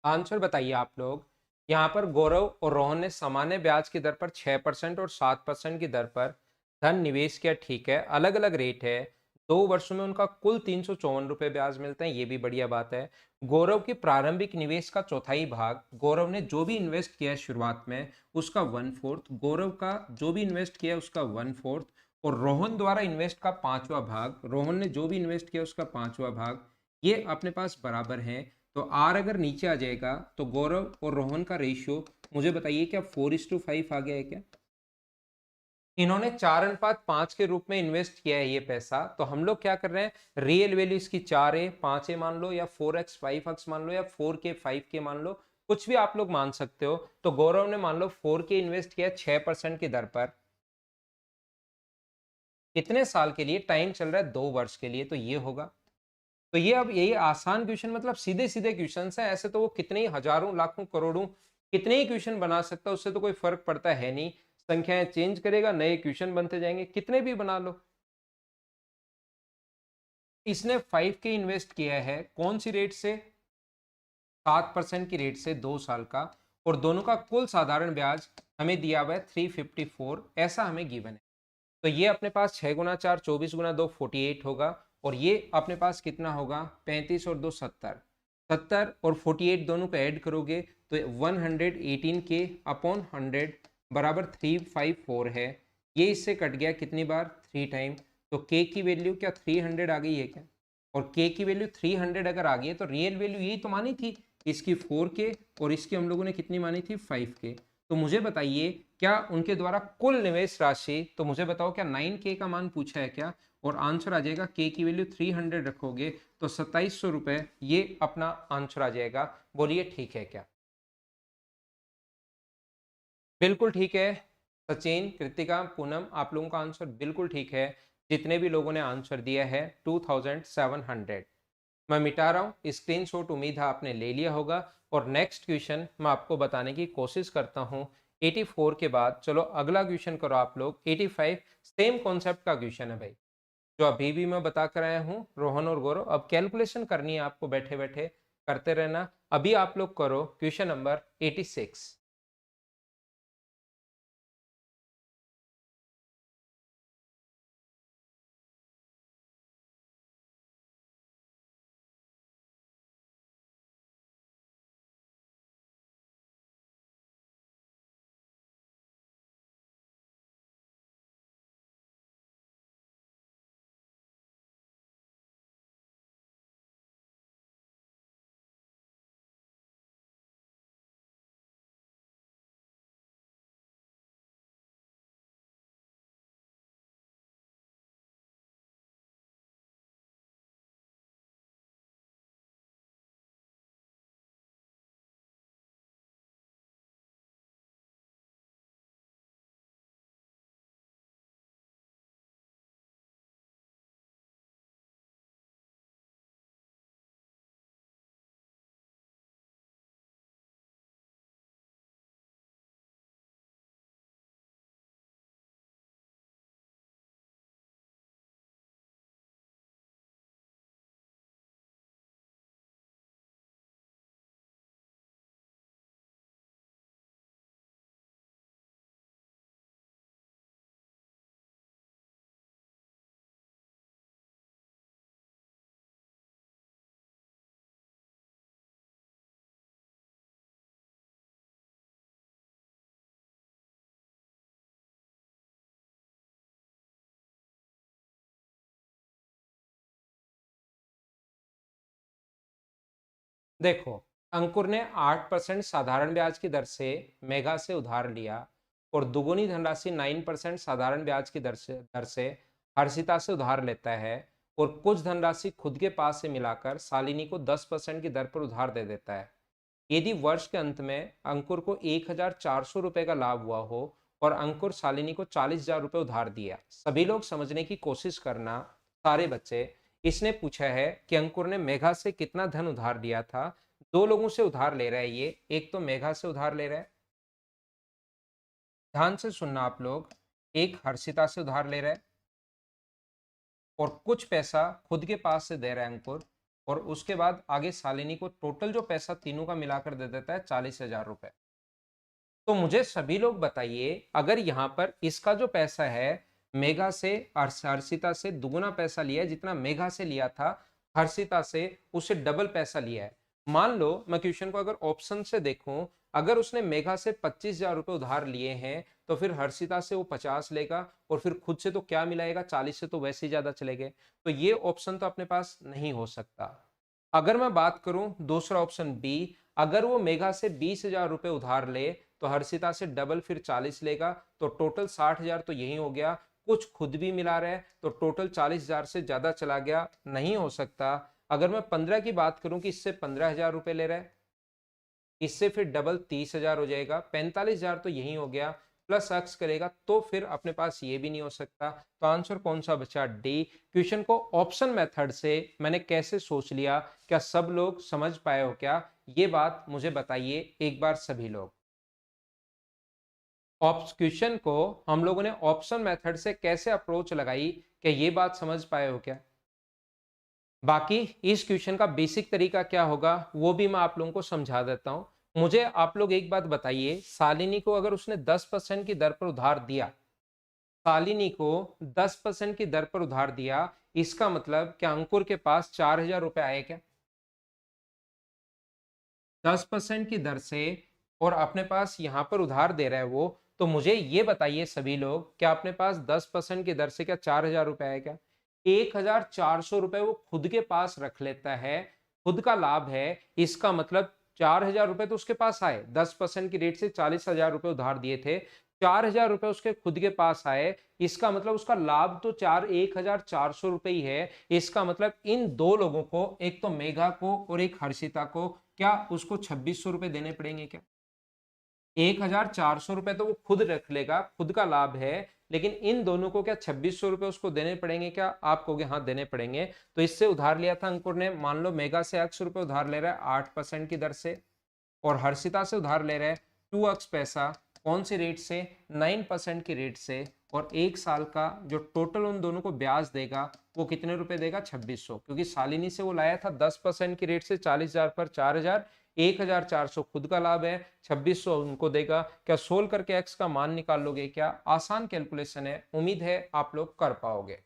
आंसर बताइए आप लोग। यहाँ पर गौरव और रोहन ने सामान्य ब्याज की दर पर 6% और 7% की दर पर धन निवेश किया, ठीक है, अलग अलग रेट है। 2 वर्षों में उनका कुल 354 रुपए ब्याज मिलते हैं, ये भी बढ़िया बात है। गौरव की प्रारंभिक निवेश का चौथाई भाग, गौरव ने जो भी इन्वेस्ट किया है शुरुआत में उसका 1/4, गौरव का जो भी इन्वेस्ट किया है उसका 1/4, और रोहन द्वारा इन्वेस्ट का 5वां भाग, रोहन ने जो भी इन्वेस्ट किया उसका 5वां भाग, ये अपने पास बराबर है। तो आर अगर नीचे आ जाएगा, तो गौरव और रोहन का रेशियो मुझे बताइए क्या 4:5 आ गया है क्या। इन्होंने 4:5 के रूप में इन्वेस्ट किया है ये पैसा, तो हम लोग क्या कर रहे हैं, रियल वैल्यू इसकी 4 है, 5 है मान लो, या 4x 5x मान लो, या 4k 5k मान लो, कुछ भी आप लोग मान सकते हो। तो गौरव ने मान लो 4k इन्वेस्ट किया 6% की दर पर, कितने साल के लिए, टाइम चल रहा है 2 वर्ष के लिए, तो ये होगा। तो ये अब यही आसान क्वेश्चन, मतलब सीधे सीधे क्वेश्चन है, ऐसे तो वो कितने ही हजारों लाखों करोड़ों कितने ही क्वेश्चन बना सकता है, उससे तो कोई फर्क पड़ता है नहीं, संख्याएं चेंज करेगा, नए क्वेश्चन बनते जाएंगे, कितने भी बना लो। इसने 5k इन्वेस्ट किया है, कौन सी रेट से, 7% की रेट से 2 साल का, और दोनों का कुल साधारण ब्याज हमें दिया हुआ है 354, ऐसा हमें गिवन है। तो ये अपने पास 6 × 4 24 × 2 48 होगा, और ये अपने पास कितना होगा, 35 और 2 70, 70 और 48 दोनों को ऐड करोगे तो 118 के अपॉन 100 बराबर 354 है। ये इससे कट गया कितनी बार, 3 टाइम। तो के की वैल्यू क्या 300 आ गई है क्या, और के की वैल्यू 300 अगर आ गई है तो रियल वैल्यू यही तो मानी थी, इसकी 4k और इसकी हम लोगों ने कितनी मानी थी 5k। तो मुझे बताइए क्या उनके द्वारा कुल निवेश राशि, तो मुझे बताओ क्या 9k का मान पूछा है क्या, और आंसर आ जाएगा k की वैल्यू 300 रखोगे तो 2700 रुपए, ये अपना आंसर आ जाएगा। बोलिए ठीक है क्या, बिल्कुल ठीक है। सचिन, कृतिका, पूनम, आप लोगों का आंसर बिल्कुल ठीक है। जितने भी लोगों ने आंसर दिया है 2700। मैं मिटा रहा हूँ स्क्रीनशॉट, उम्मीद है आपने ले लिया होगा। और नेक्स्ट क्वेश्चन मैं आपको बताने की कोशिश करता हूँ। 84 के बाद चलो अगला क्वेश्चन करो आप लोग, 85 सेम कॉन्सेप्ट का क्वेश्चन है भाई, जो अभी भी मैं बता कर आया हूँ रोहन और गौरव। अब कैलकुलेशन करनी है आपको, बैठे बैठे करते रहना। अभी आप लोग करो क्वेश्चन नंबर 86। देखो, अंकुर ने 8% साधारण ब्याज की दर से मेघा से उधार लिया, और दुगुनी धनराशि 9% साधारण ब्याज की दर से हर्षिता से उधार लेता है, और कुछ धनराशि खुद के पास से मिलाकर शालिनी को 10% की दर पर उधार दे देता है। यदि वर्ष के अंत में अंकुर को 1400 रुपए का लाभ हुआ हो, और अंकुर शालिनी को 40,000 रुपए उधार दिया, सभी लोग समझने की कोशिश करना, सारे बच्चे। इसने पूछा है कि अंकुर ने मेघा से कितना धन उधार लिया था। दो लोगों से उधार ले रहा है ये, एक तो मेघा से उधार ले रहा है, ध्यान से सुनना आप लोग, एक हर्षिता से उधार ले रहा है, और कुछ पैसा खुद के पास से दे रहा है अंकुर, और उसके बाद आगे शालिनी को टोटल जो पैसा तीनों का मिलाकर दे देता है 40,000 रुपए। तो मुझे सभी लोग बताइए, अगर यहाँ पर इसका जो पैसा है मेघा से हर्षिता से दुगुना पैसा लिया है, जितना मेघा से लिया था हर्षिता से उससे डबल पैसा लिया है। मान लो मैं क्वेश्चन को अगर ऑप्शन से देखूं, अगर उसने मेघा से 25,000 रुपए उधार लिए हैं, तो फिर हर्षिता से वो 50 लेगा, और फिर खुद से तो क्या मिलाएगा, 40 से तो वैसे ही ज्यादा चलेंगे। तो ये ऑप्शन तो अपने पास नहीं हो सकता। अगर मैं बात करूं दूसरा ऑप्शन बी, अगर वो मेघा से 20,000 रुपए उधार ले तो हर्षिता से डबल फिर 40 लेगा, तो टोटल 60,000 तो यही हो गया। कुछ खुद भी मिला रहे तो टोटल 40,000 से ज्यादा चला गया, नहीं हो सकता। अगर मैं 15 की बात करूं कि इससे 15,000 रुपए ले रहे, इससे फिर डबल 30,000 हो जाएगा, 45,000 तो यही हो गया, प्लस एक्स करेगा तो फिर अपने पास ये भी नहीं हो सकता। तो आंसर कौन सा बचा? डी। क्वेश्चन को ऑप्शन मेथड से मैंने कैसे सोच लिया, क्या सब लोग समझ पाए हो क्या? ये बात मुझे बताइए एक बार सभी लोग। क्वेश्चन को हम लोगों ने ऑप्शन मेथड से कैसे अप्रोच लगाई, क्या ये बात समझ पाए हो क्या? बाकी इस क्वेश्चन का बेसिक तरीका क्या होगा वो भी मैं आप लोगों को समझा देता हूं। मुझे आप लोग एक बात बताइए, शालिनी को अगर उसने 10% की दर पर उधार दिया, शालिनी को 10% की दर पर उधार दिया, इसका मतलब क्या अंकुर के पास 4,000 रुपए आए क्या? 10% की दर से, और अपने पास यहां पर उधार दे रहा है वो, तो मुझे ये बताइए सभी लोग, क्या अपने पास 10% की दर से क्या 4,000 रुपए आए क्या? 1,400 रुपए वो खुद के पास रख लेता है, खुद का लाभ है, इसका मतलब 4,000 रुपए तो उसके पास आए, 10% की रेट से 40,000 रुपए उधार दिए थे, 4,000 रुपए उसके खुद के पास आए, इसका मतलब उसका लाभ तो 1,400 रुपए ही है। इसका मतलब इन दो लोगों को, एक तो मेघा को और एक हर्षिता को, क्या उसको 2,600 रुपए देने पड़ेंगे क्या? 1,400 रुपए तो वो खुद रख लेगा, खुद का लाभ है, लेकिन इन दोनों को क्या 2,600 रुपए उसको देने पड़ेंगे क्या? आप कहोगे हाँ देने पड़ेंगे। तो इससे उधार लिया था अंकुर ने, मान लो मेगा से x रुपए उधार ले रहा है 8% की दर से, और हर्षिता से उधार ले रहा है 2x पैसा, कौन सी रेट से? 9% की रेट से। और एक साल का जो टोटल उन दोनों को ब्याज देगा वो कितने रुपए देगा? 2,600, क्योंकि शालिनी से वो लाया था 10% की रेट से 40,000 पर 4,000, 1,400 खुद का लाभ है, 2,600 उनको देगा। क्या सोल्व करके एक्स का मान निकाल लोगे क्या? आसान कैलकुलेशन है, उम्मीद है आप लोग कर पाओगे।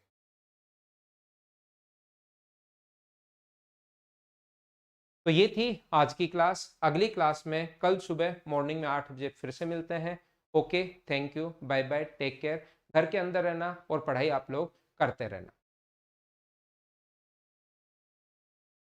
तो ये थी आज की क्लास। अगली क्लास में कल सुबह मॉर्निंग में 8 बजे फिर से मिलते हैं। Okay, thank you, bye bye, take care. घर के अंदर रहना और पढ़ाई आप लोग करते रहना।